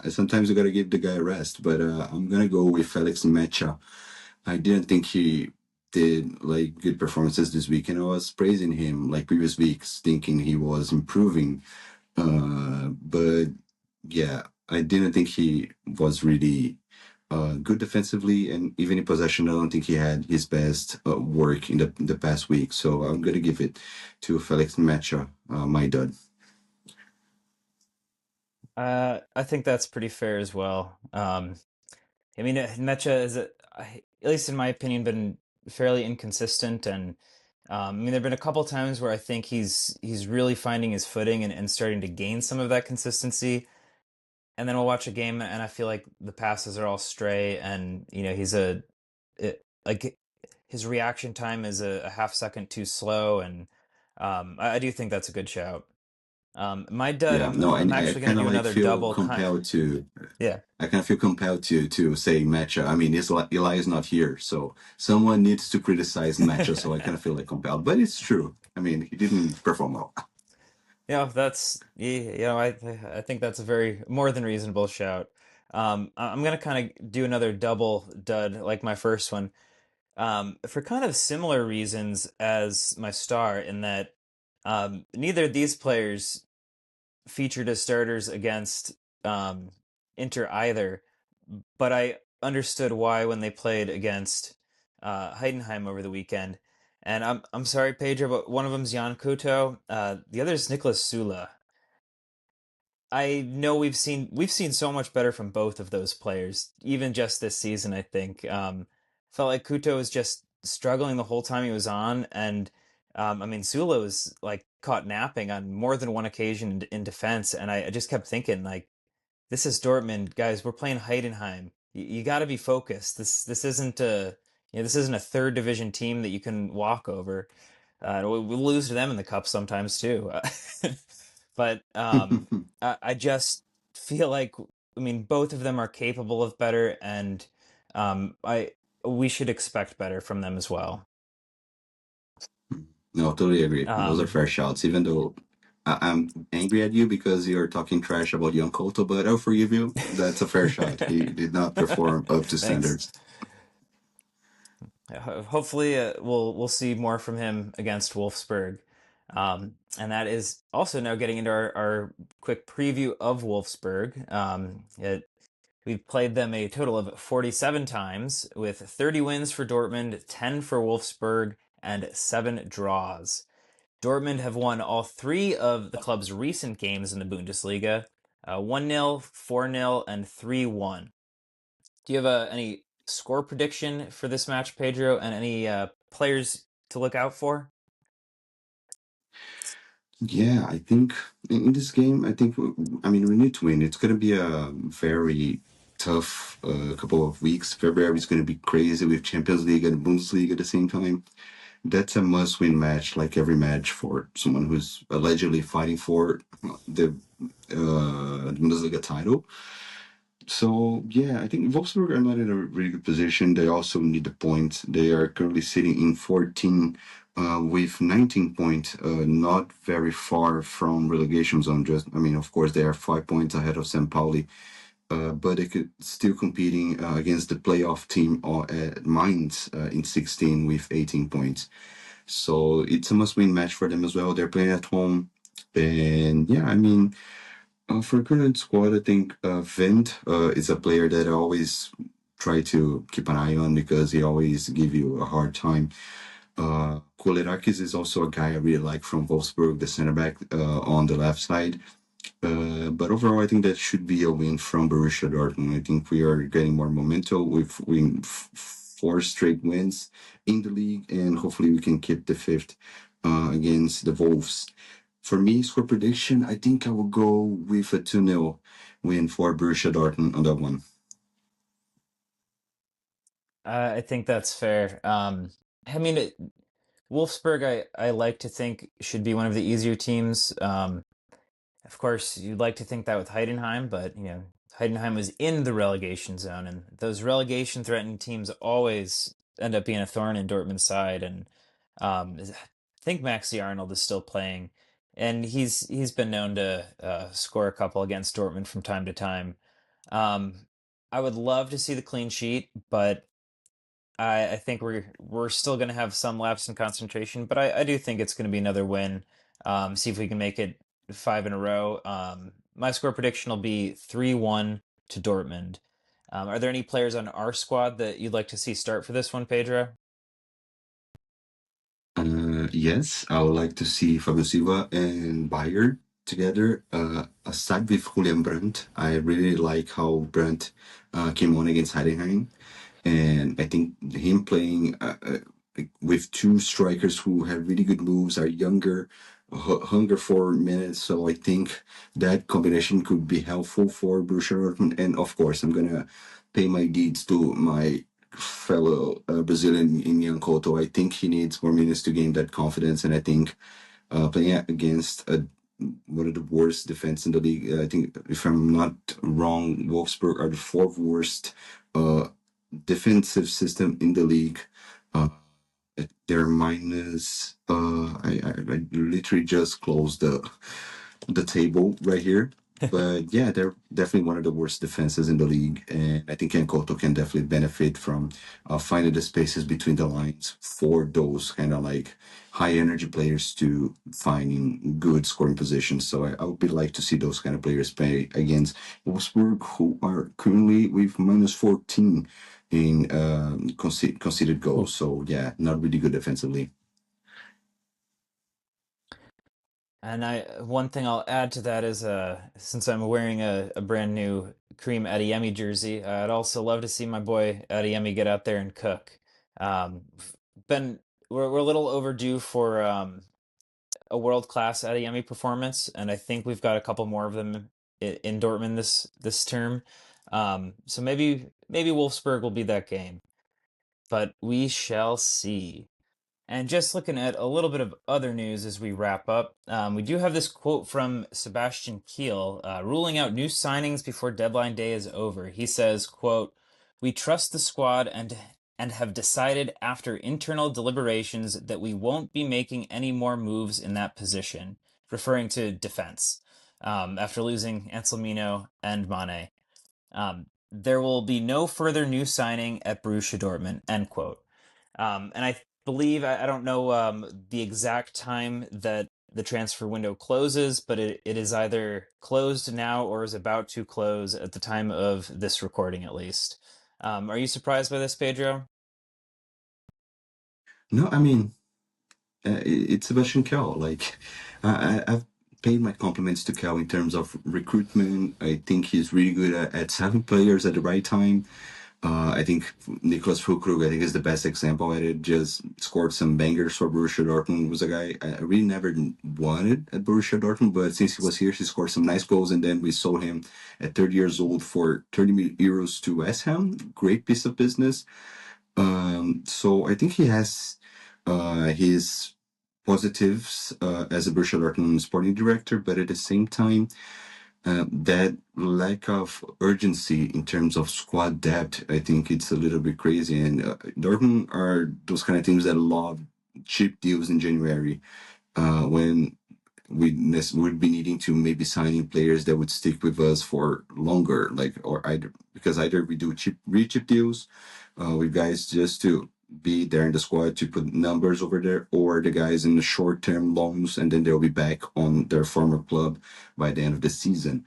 Sometimes you gotta give the guy a rest, but I'm gonna go with Felix Mecha. I didn't think he did like good performances this week, and I was praising him like previous weeks, thinking he was improving. But yeah, I didn't think he was really good defensively, and even in possession, I don't think he had his best work in the past week. So I'm gonna give it to Felix Macha, my dud. I think that's pretty fair as well. I mean, Mecha is, at least in my opinion, been fairly inconsistent, and I mean, there've been a couple times where I think he's really finding his footing and starting to gain some of that consistency. And then we'll watch a game, and I feel like the passes are all stray, and like his reaction time is a half second too slow, and I do think that's a good shout. My dud, Yeah, no, I'm and I actually going kind to of do like another feel double. compelled to. Yeah. I kind of feel compelled to say Matcha. I mean, Eli is not here, so someone needs to criticize Matcha. So I kind of feel like compelled, but it's true. I mean, he didn't perform well. That's I think that's a very more than reasonable shout. I'm gonna kind of do another double dud like my first one, for kind of similar reasons as my star in that neither of these players featured as starters against um, Inter either, but I understood why when they played against Heidenheim over the weekend. And I'm sorry, Pedro, but one of them's Jan Couto. The other is Nicholas Sula. I know we've seen so much better from both of those players, even just this season. I think felt like Kuto was just struggling the whole time he was on, and I mean Sula was like caught napping on more than one occasion in defense, and I just kept thinking like, this is Dortmund, guys. We're playing Heidenheim. You got to be focused. This isn't a this isn't a third division team that you can walk over. We lose to them in the cup sometimes too. But I just feel like, I mean, both of them are capable of better, and I we should expect better from them as well. No, totally agree. Those are Um, fair shouts, even though I'm angry at you because you're talking trash about Young Koto, but I'll forgive you. That's a fair shout. He did not perform up to Thanks. standards. Hopefully, we'll see more from him against Wolfsburg. And that is also now getting into our quick preview of Wolfsburg. We've played them a total of 47 times, with 30 wins for Dortmund, 10 for Wolfsburg, and 7 draws. Dortmund have won all 3 of the club's recent games in the Bundesliga, 1-0, 4-0, and 3-1. Do you have any score prediction for this match, Pedro, and any players to look out for? Yeah, I think in this game, I mean, we need to win. It's going to be a very tough couple of weeks. February is going to be crazy with Champions League and Bundesliga at the same time. That's a must-win match, like every match for someone who's allegedly fighting for the Bundesliga title. So yeah, I think Wolfsburg are not in a really good position. They also need the points. They are currently sitting in 14 with 19 points, not very far from relegation zone. Just, I mean, of course, they are 5 points ahead of St. Pauli, but they could still competing against the playoff team at Mainz in 16 with 18 points. So it's a must-win match for them as well. They're playing at home, and yeah, I mean, For current squad, I think Vint is a player that I always try to keep an eye on because he always give you a hard time. Kolerakis is also a guy I really like from Wolfsburg, the center back on the left side. But overall, I think that should be a win from Borussia Dortmund. I think we are getting more momentum. We've win four straight wins in the league, and hopefully we can keep the fifth against the Wolves. For me, score prediction, I think I will go with a 2-0 win for Borussia Dortmund on that one. I think that's fair. I mean, Wolfsburg, I like to think should be one of the easier teams. Of course, you'd like to think that with Heidenheim, but Heidenheim was in the relegation zone, and those relegation-threatening teams always end up being a thorn in Dortmund's side. And I think Maxi Arnold is still playing, and he's been known to score a couple against Dortmund from time to time. Um, I would love to see the clean sheet, but I think we're still going to have some lapse in concentration, but I do think it's going to be another win. See if we can make it five in a row. My score prediction will be 3-1 to Dortmund. Are there any players on our squad that you'd like to see start for this one, Pedro? Yes, I would like to see Fabio Silva and Bayer together, aside with Julian Brandt. I really like how Brandt came on against Heidenheim. And I think him playing with two strikers who have really good moves, are younger, hunger for minutes. So I think that combination could be helpful for Borussia Dortmund. And of course, I'm going to pay my deeds to my fellow Brazilian in Couto. I think he needs more minutes to gain that confidence. And I think playing against one of the worst defense in the league, I think if I'm not wrong, Wolfsburg are the fourth worst defensive system in the league. They're minus. I literally just closed the table right here. But yeah, they're definitely one of the worst defenses in the league, and I think Enkoto can definitely benefit from finding the spaces between the lines for those kind of like high energy players to finding good scoring positions. So I would be like to see those kind of players play against Wolfsburg, who are currently with minus 14 in conceded goals. So yeah, not really good defensively. And one thing I'll add to that is since I'm wearing a brand new Kareem Adeyemi jersey, I'd also love to see my boy Adeyemi get out there and cook. Um, been we're a little overdue for a world-class Adeyemi performance, and I think we've got a couple more of them in Dortmund this term. So maybe Wolfsburg will be that game, but we shall see. And just looking at a little bit of other news as we wrap up, we do have this quote from Sebastian Kiel, ruling out new signings before deadline day is over. He says, quote, "We trust the squad and have decided after internal deliberations that we won't be making any more moves in that position," referring to defense, after losing Anselmino and Mane. There will be no further new signing at Borussia Dortmund, end quote. And I believe, I don't know the exact time that the transfer window closes, but it is either closed now or is about to close at the time of this recording, at least. Are you surprised by this, Pedro? No, I mean, it's Sebastian Kell. Like, I've paid my compliments to Kell in terms of recruitment. I think he's really good at having players at the right time. I think Niklas Füllkrug, I think, is the best example at it. Just scored some bangers for Borussia Dortmund. Was a guy I really never wanted at Borussia Dortmund, but since he was here, he scored some nice goals, and then we sold him at 30 years old for 30 million euros to West Ham. Great piece of business. So I think he has his positives as a Borussia Dortmund sporting director, but at the same time, that lack of urgency in terms of squad depth, I think it's a little bit crazy. And Dortmund are those kind of teams that love cheap deals in January, when would be needing to maybe signing players that would stick with us for longer, like or either because either we do really cheap deals with guys just to be there in the squad to put numbers over there, or the guys in the short-term loans, and then they'll be back on their former club by the end of the season.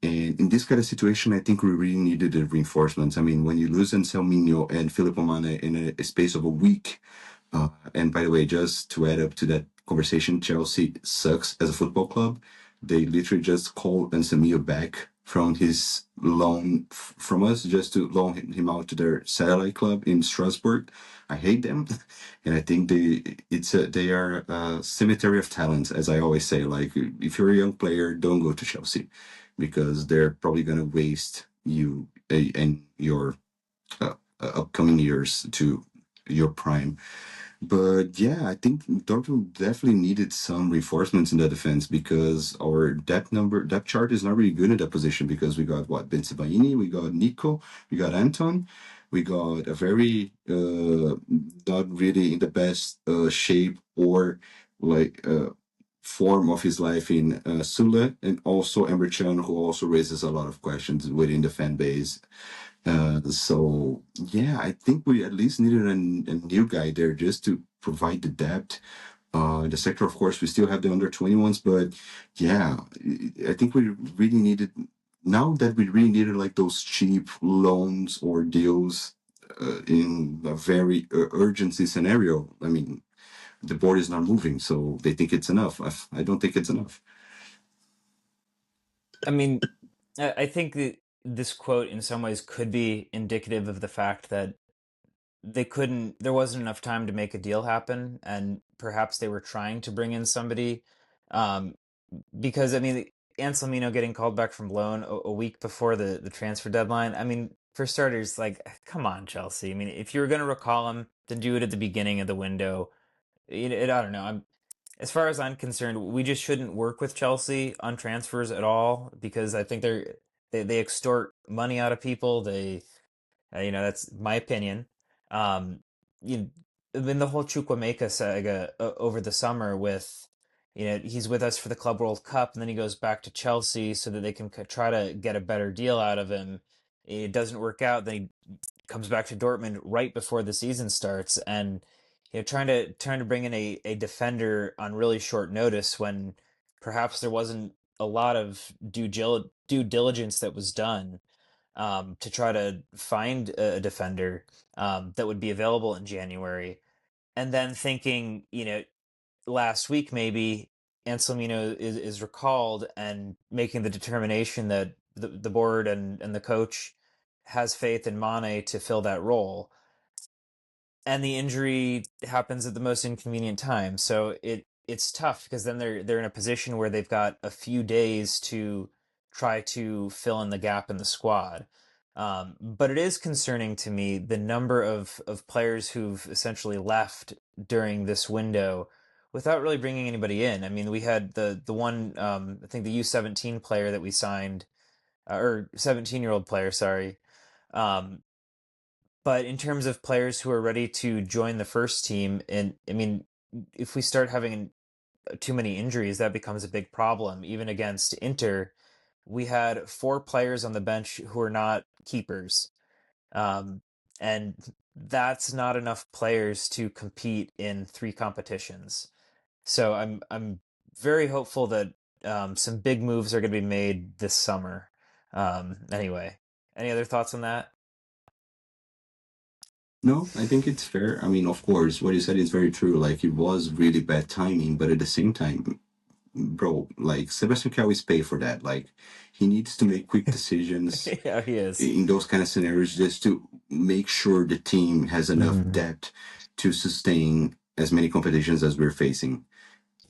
And in this kind of situation, I think we really needed the reinforcements. I mean, when you lose Anselminho and Filippo Mane in a space of a week, and by the way, just to add up to that conversation, Chelsea sucks as a football club. They literally just called Anselminho back from his loan from us just to loan him out to their satellite club in Strasbourg. I hate them, and I think they are a cemetery of talents, as I always say. Like, if you're a young player, don't go to Chelsea because they're probably going to waste you and your upcoming years to your prime. But yeah, I think Dortmund definitely needed some reinforcements in the defense because our depth chart is not really good in that position because we got what, Bensebaini, we got Nico, we got Anton, we got a very not really in the best shape or like form of his life in Sule, and also Emre Can, who also raises a lot of questions within the fan base. So yeah, I think we at least needed a new guy there just to provide the depth. The sector, of course, we still have the under 21s, but yeah, I think we really needed now that we really needed like those cheap loans or deals in a very urgency scenario. I mean, the board is not moving, so they think it's enough. I don't think it's enough. I mean, I think that this quote in some ways could be indicative of the fact that there wasn't enough time to make a deal happen, and perhaps they were trying to bring in somebody. Um, because, I mean, Anselmino getting called back from loan a week before the transfer deadline. I mean, for starters, like, come on, Chelsea. I mean, if you were going to recall him, then do it at the beginning of the window. I don't know. As far as I'm concerned, we just shouldn't work with Chelsea on transfers at all because I think they extort money out of people. That's my opinion. Um, you in the whole Chukwuemeka saga over the summer with, he's with us for the Club World Cup and then he goes back to Chelsea so that they can try to get a better deal out of him. It doesn't work out. Then he comes back to Dortmund right before the season starts, and trying to bring in a defender on really short notice when perhaps there wasn't a lot of due diligence that was done to try to find a defender that would be available in January. And then thinking, last week maybe Anselmino is recalled and making the determination that the board and the coach has faith in Mane to fill that role. And the injury happens at the most inconvenient time. So it's tough because then they're in a position where they've got a few days to try to fill in the gap in the squad. But it is concerning to me the number of players who've essentially left during this window without really bringing anybody in. I mean, we had the one I think the U17 player that we signed, or 17-year-old player, sorry. But in terms of players who are ready to join the first team, and I mean, if we start having too many injuries, that becomes a big problem. Even against Inter, we had 4 players on the bench who are not keepers. Um, and that's not enough players to compete in 3 competitions. So I'm very hopeful that some big moves are going to be made this summer. Anyway, any other thoughts on that? No, I think it's fair. I mean, of course, what you said is very true. Like, it was really bad timing, but at the same time, bro, like, Sebastian can always pay for that. Like, he needs to make quick decisions Yeah, he is. in those kind of scenarios just to make sure the team has enough depth to sustain as many competitions as we're facing.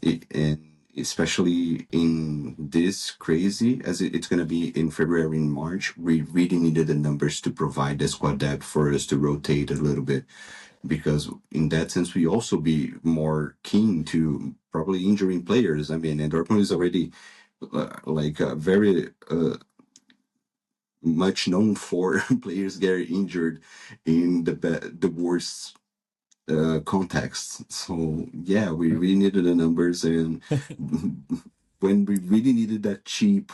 And especially in this crazy as it's going to be in February and March, we really needed the numbers to provide the squad depth for us to rotate a little bit. Because in that sense, we also be more keen to probably injuring players. I mean, and Dortmund is already very much known for players getting injured in the worst contexts. So yeah, we really needed the numbers, and when we really needed that cheap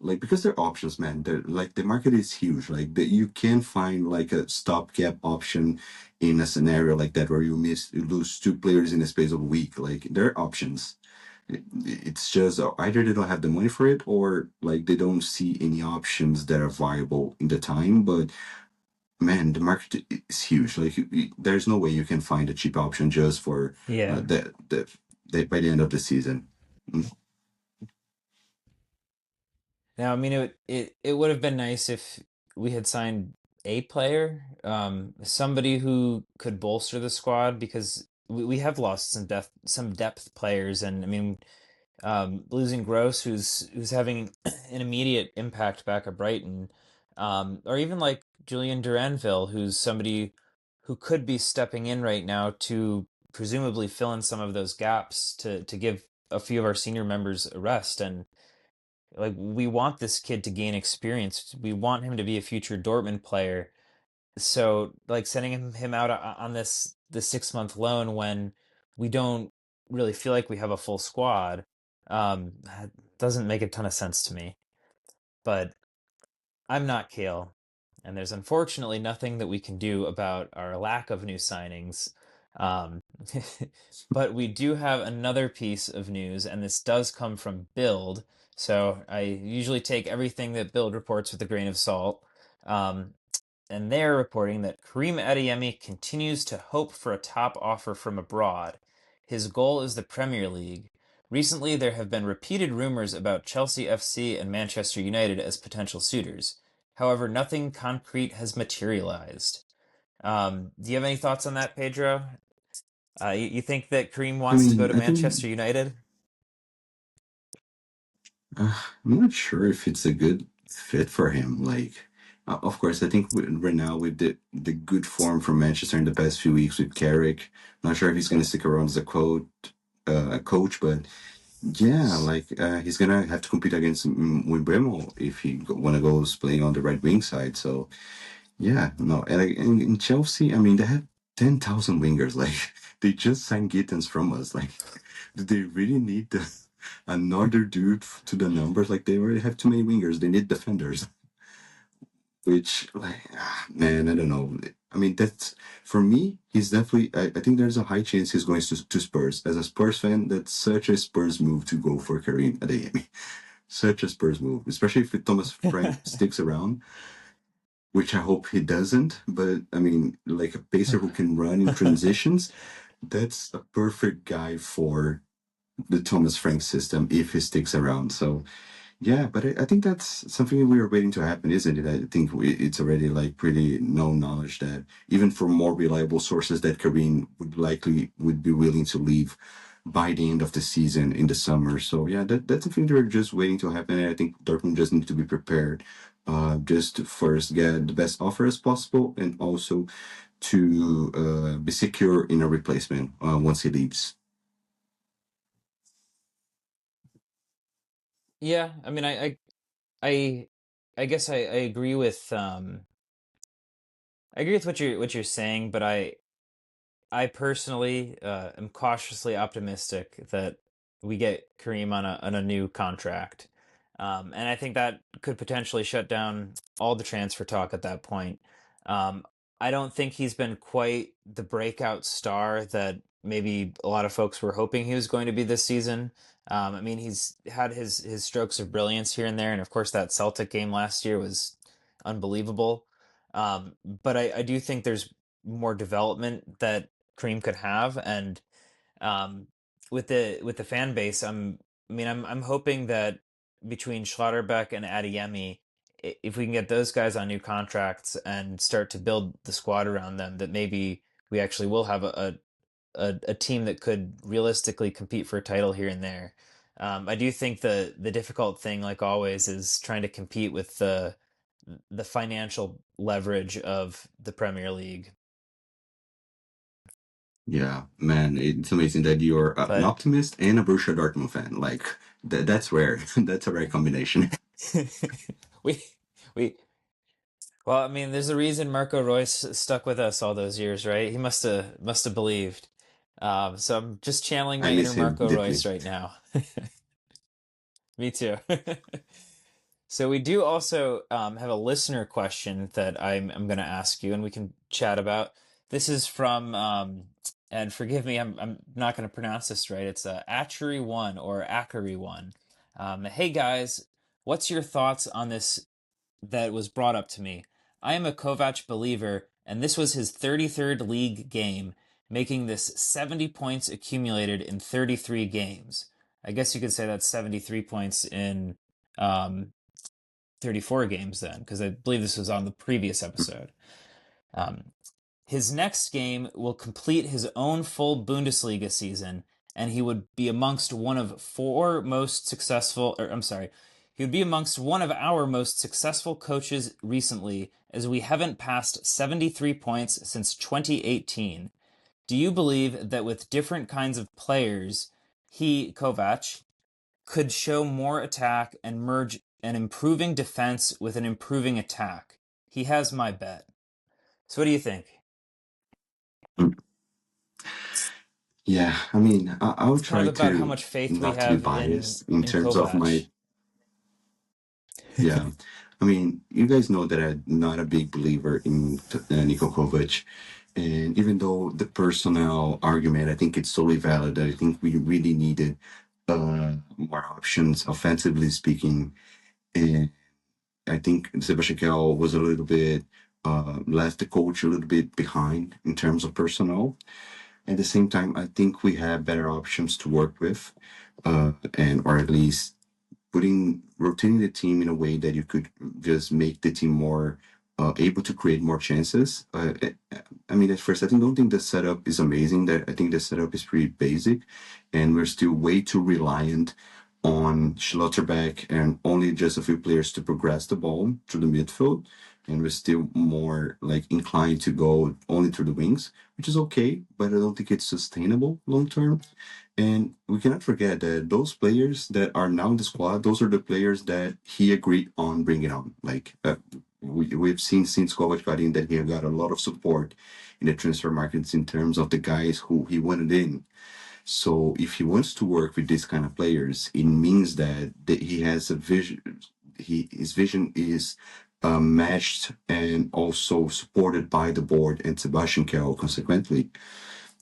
like because they're options, man. They're like the market is huge. Like that you can find like a stopgap option in a scenario like that where you lose two players in the space of a week. Like there are options. It's just either they don't have the money for it or like they don't see any options that are viable in the time. But man, the market is huge. Like there's no way you can find a cheap option just for Yeah. the by the end of the season. Mm. Now, I mean, it would have been nice if we had signed a player, somebody who could bolster the squad because we have lost some depth players, and I mean, losing Gross, who's having an immediate impact back at Brighton, or even like Julian Duranville, who's somebody who could be stepping in right now to presumably fill in some of those gaps to give a few of our senior members a rest. And like we want this kid to gain experience. We want him to be a future Dortmund player. So like sending him out on this 6 month loan when we don't really feel like we have a full squad, that doesn't make a ton of sense to me. But I'm not Kale, and there's unfortunately nothing that we can do about our lack of new signings. Um, but we do have another piece of news, and this does come from Build. So I usually take everything that Build reports with a grain of salt. Um, and they're reporting that Karim Adeyemi continues to hope for a top offer from abroad. His goal is the Premier League. Recently, there have been repeated rumors about Chelsea FC and Manchester United as potential suitors. However, nothing concrete has materialized. Do you have any thoughts on that, Pedro? You think that Kareem I wants to go mean, to I think Manchester United? I'm not sure if it's a good fit for him. Like, of course, I think right now with the good form from Manchester in the past few weeks with Carrick, not sure if he's going to stick around as a coach, but yeah, like he's gonna have to compete against Wimbremo if he wanna goes playing on the right wing side. So yeah, no, and like, in Chelsea, I mean, they have 10,000 wingers. Like they just signed Gittins from us. Like, do they really need another dude to the numbers? Like they already have too many wingers. They need defenders. Which, like, man, I don't know. I mean, that's for me. He's definitely. I think there's a high chance he's going to Spurs. As a Spurs fan, that's such a Spurs move to go for Karim Adeyemi. Such a Spurs move, especially if Thomas Frank sticks around, which I hope he doesn't. But I mean, like a pacer who can run in transitions, that's a perfect guy for the Thomas Frank system if he sticks around. So yeah, but I think that's something we are waiting to happen, isn't it? I think it's already like pretty known knowledge that even from more reliable sources that Kareem would be willing to leave by the end of the season in the summer. So yeah, that's something they're just waiting to happen. And I think Dortmund just need to be prepared, just to first get the best offer as possible, and also to be secure in a replacement once he leaves. Yeah, I mean, I, I guess I agree with I agree with what you're saying, but I personally am cautiously optimistic that we get Kareem on a new contract, and I think that could potentially shut down all the transfer talk at that point. Um, I don't think he's been quite the breakout star that maybe a lot of folks were hoping he was going to be this season. I mean, he's had his strokes of brilliance here and there, and of course that Celtic game last year was unbelievable. But I do think there's more development that Cream could have, and um, with the fan base, I mean, I'm hoping that between Schlotterbeck and Adeyemi, if we can get those guys on new contracts and start to build the squad around them, that maybe we actually will have a team that could realistically compete for a title here and there. I do think the difficult thing, like always, is trying to compete with the financial leverage of the Premier League. Yeah, man, it's amazing that you're an But optimist and a Borussia Dortmund fan. Like that's rare. That's a rare combination. we we well, I mean, there's a reason Marco Royce stuck with us all those years, right? He must have believed. So I'm just channeling I my inner miss him Marco Royce deeply. right now. Me too. So we do also have a listener question that I'm going to ask you, and we can chat about. This is from, and forgive me, I'm not going to pronounce this right. It's Atchery One or Ackery One. Hey guys, what's your thoughts on this that was brought up to me? I am a Kovac believer, and this was his 33rd league game, making this 70 points accumulated in 33 games. I guess you could say that's 73 points in um, 34 games then, because I believe this was on the previous episode. Um, his next game will complete his own full Bundesliga season, and he would be amongst one of four most successful, or I'm sorry, he would be amongst one of our most successful coaches recently, as we haven't passed 73 points since 2018. Do you believe that with different kinds of players, he, Kovac, could show more attack and merge an improving defense with an improving attack? He has my bet. So what do you think? Mm. Yeah, I mean, I'll It's kind try of about how to much faith we not to be have in biased in in terms of my, Kovac. yeah. I mean, you guys know that I'm not a big believer in Niko Kovac. And even though the personnel argument, I think it's totally valid, I think we really needed more options, offensively speaking. And I think Sebastian was a little bit, left the coach a little bit behind in terms of personnel. At the same time, I think we have better options to work with, and or at least rotating the team in a way that you could just make the team more able to create more chances. I mean, at first, I don't think the setup is amazing. That I think the setup is pretty basic, and we're still way too reliant on Schlotterbeck and only just a few players to progress the ball through the midfield. And we're still more like inclined to go only through the wings, which is okay, but I don't think it's sustainable long term. And we cannot forget that those players that are now in the squad, those are the players that he agreed on bringing on. Like we've seen since Kovac got in that he got a lot of support in the transfer markets in terms of the guys who he wanted in. So if he wants to work with these kind of players, it means that he has a vision. His vision is matched and also supported by the board and Sebastian Kell consequently.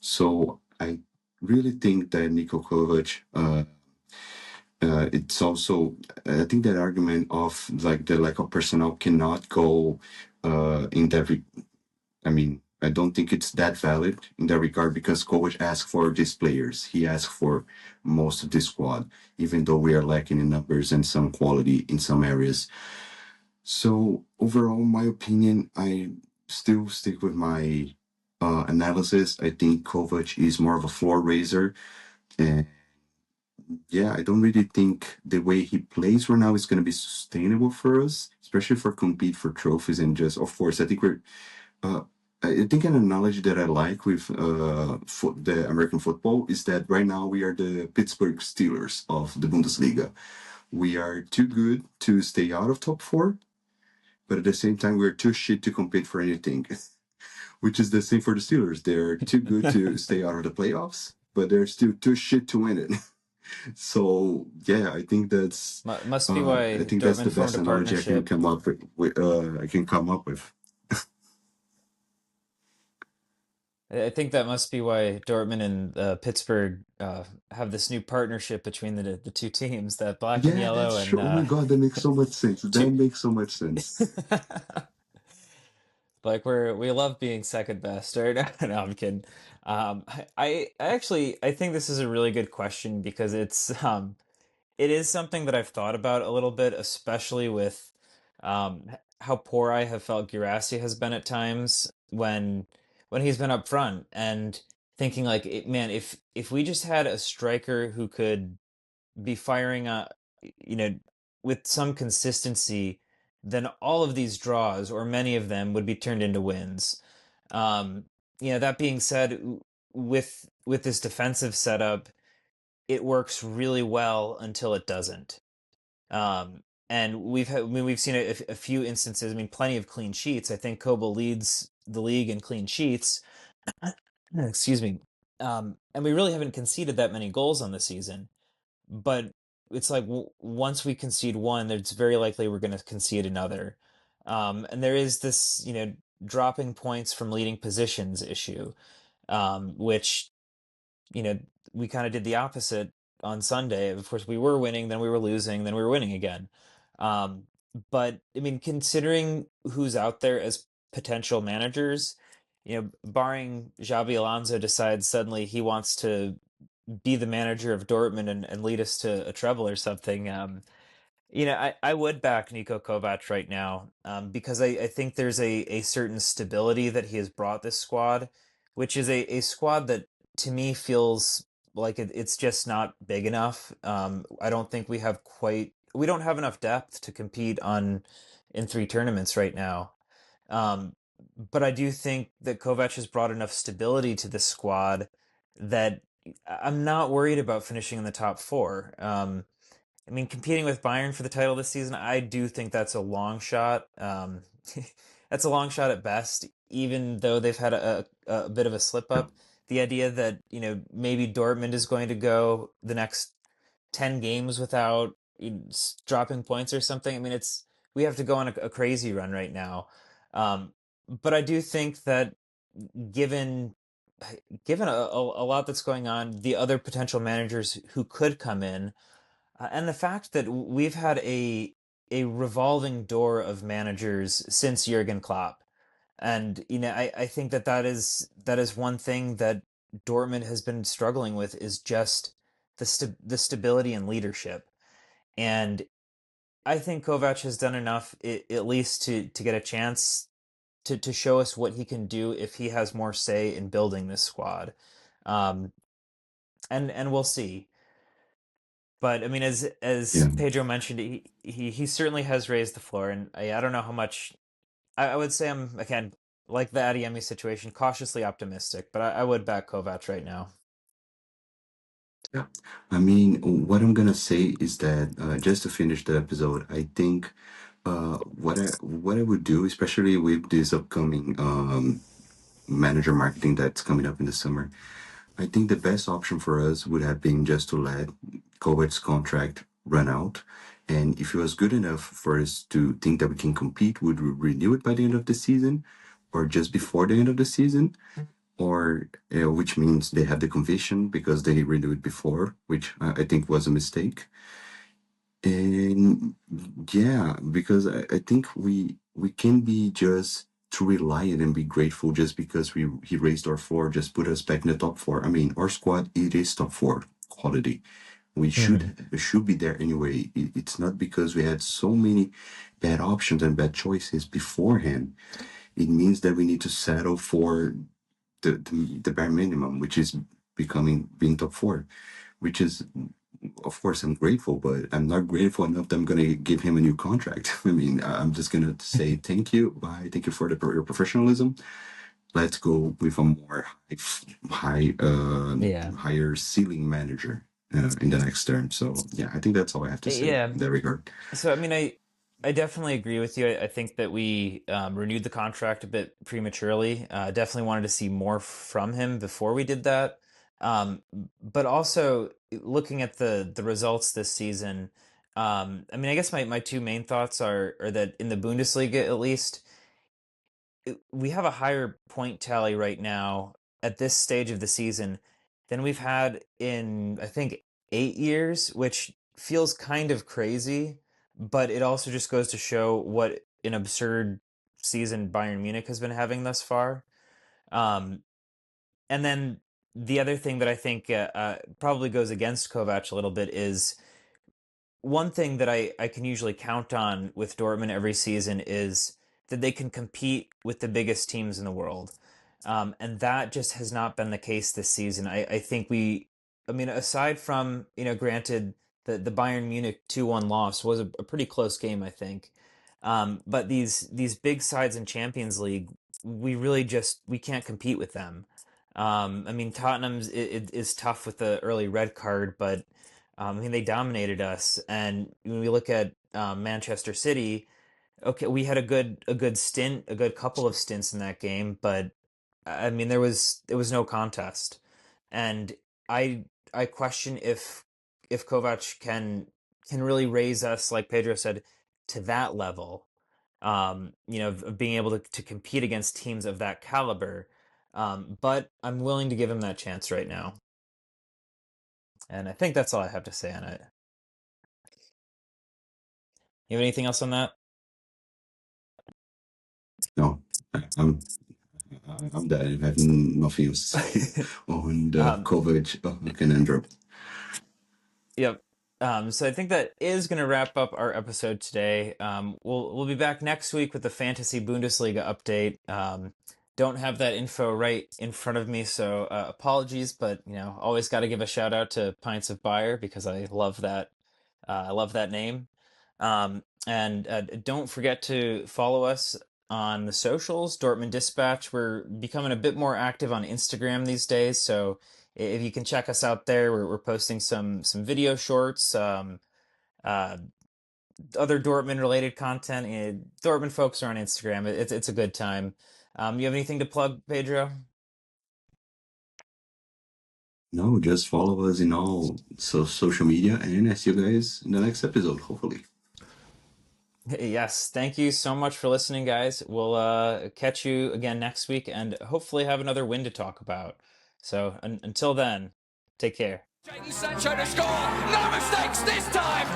So I really think that Niko Kovac, it's also, I think that argument of like the lack of personnel cannot go in that. I mean, I don't think it's that valid in that regard because Kovac asked for these players. He asked for most of this squad, even though we are lacking in numbers and some quality in some areas. So overall, my opinion, I still stick with my analysis. I think Kovac is more of a floor raiser, and yeah, I don't really think the way he plays right now is going to be sustainable for us, especially for compete for trophies and just, of course, I think we're. Uh, I think an analogy that I like with the American football is that right now we are the Pittsburgh Steelers of the Bundesliga. We are too good to stay out of top four, but at the same time we're too shit to compete for anything, which is the same for the Steelers. They're too good to stay out of the playoffs, but they're still too shit to win it. So yeah, Must be why I think that's the Dortmund formed best a analogy I can partnership. come up with I can come up with. I think that must be why Dortmund and Pittsburgh have this new partnership between the two teams, that black and Yeah, yellow, that's and true. Oh my God, that makes so much sense. That two. makes so much sense. Like we love being second best, right? No, I'm kidding. I actually I think this is a really good question because it is something that I've thought about a little bit, especially with how poor I have felt Girassi has been at times when he's been up front, and thinking like, man, if we just had a striker who could be firing you know, with some consistency, then all of these draws, or many of them, would be turned into wins. Um, that being said, with this defensive setup, it works really well until it doesn't. And I mean, we've seen a few instances. I mean, plenty of clean sheets. I think Kobo leads the league in clean sheets. Excuse me. And we really haven't conceded that many goals on the season. But it's like once we concede one, it's very likely we're going to concede another. And there is this, dropping points from leading positions issue, which, you know, we kind of did the opposite on Sunday. Of course, we were winning, then we were losing, then we were winning again. Um, but I mean, considering who's out there as potential managers, barring Xabi Alonso decides suddenly he wants to be the manager of Dortmund and lead us to a treble or something. I would back Niko Kovac right now, because I think there's a certain stability that he has brought this squad, which is a squad that to me feels like it's just not big enough. I don't think we don't have enough depth to compete in three tournaments right now. Um, but I do think that Kovac has brought enough stability to the squad that I'm not worried about finishing in the top four. I mean, competing with Bayern for the title this season, I do think that's a long shot. That's a long shot at best, even though they've had a bit of a slip up. The idea that, maybe Dortmund is going to go the next 10 games without dropping points or something. I mean, we have to go on a crazy run right now. But I do think that given given a lot that's going on, the other potential managers who could come in, and the fact that we've had a revolving door of managers since Jurgen Klopp, and I think that is one thing that Dortmund has been struggling with is just the stability and leadership, and I think Kovac has done enough, at least to get a chance to show us what he can do if he has more say in building this squad, um, and we'll see. But I mean, as Yeah. Pedro mentioned, he certainly has raised the floor, and I don't know how much. I would say I'm again like the Adeyemi situation, cautiously optimistic, but I would back Kovac right now. Yeah. I mean, what I'm gonna say is that just to finish the episode, I think what I would do, especially with this upcoming manager marketing that's coming up in the summer, I think the best option for us would have been just to let Kovac's contract run out. And if it was good enough for us to think that we can compete, would we renew it by the end of the season or just before the end of the season? Or which means they have the conviction because they renewed before, which I think was a mistake. And yeah, because I think we can be just too reliant and be grateful just because he raised our floor, just put us back in the top four. I mean, our squad, it is top four quality. We Hmm. should be there anyway. It's not because we had so many bad options and bad choices beforehand. It means that we need to settle for the bare minimum, which is being top four, which is, of course, I'm grateful, but I'm not grateful enough that I'm going to give him a new contract. I mean, I'm just going to say thank you, bye, thank you for your professionalism. Let's go with a more Yeah. higher ceiling manager in the next term. So yeah, I think that's all I have to say Yeah. in that regard. So I mean, I definitely agree with you. I think that we renewed the contract a bit prematurely. Definitely wanted to see more from him before we did that. But also looking at the results this season, I mean, I guess my two main thoughts are that in the Bundesliga at least, we have a higher point tally right now at this stage of the season than we've had in I think 8 years, which feels kind of crazy, but it also just goes to show what an absurd season Bayern Munich has been having thus far. Um, and then the other thing that I think probably goes against Kovac a little bit is one thing that I can usually count on with Dortmund every season is that they can compete with the biggest teams in the world. And that just has not been the case this season. I think I mean, aside from, granted, the Bayern Munich 2-1 loss was a pretty close game, I think. But these big sides in Champions League, we can't compete with them. I mean, Tottenham's is tough with the early red card, but I mean, they dominated us. And when we look at Manchester City, okay, we had a good couple of stints in that game, but I mean, there was no contest, and I I question if Kovac can can really raise us, like Pedro said, to that level. Of being able to compete against teams of that caliber. But I'm willing to give him that chance right now. And I think that's all I have to say on it. You have anything else on that? No, I'm I'm dead. I have nothing else to say on the Kovac conundrum. Yep. So I think that is going to wrap up our episode today. We'll be back next week with the Fantasy Bundesliga update. Don't have that info right in front of me, so apologies. But always got to give a shout out to Pints of Bayer because I love that. I love that name. And don't forget to follow us on the socials, Dortmund Dispatch. We're becoming a bit more active on Instagram these days, so if you can check us out there, we're posting some video shorts, other Dortmund related content. Dortmund folks are on Instagram. It's a good time. You have anything to plug, Pedro? No, just follow us in all social media, and I see you guys in the next episode, hopefully. Yes, thank you so much for listening, guys. We'll catch you again next week and hopefully have another win to talk about. So until then, take care. Jadon Sancho to score. No mistakes this time.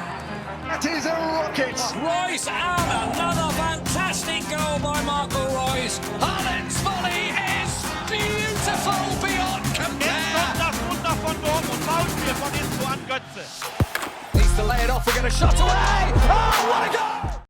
That is a rocket. Royce out. Another fantastic goal by Marco Royce. Haaland's volley is beautiful beyond Jetzt compare. kommt das Wunder von Dortmund. Foulspiel von Inter an Götze. Needs to lay it off. We're going to shot away. Oh, what a goal!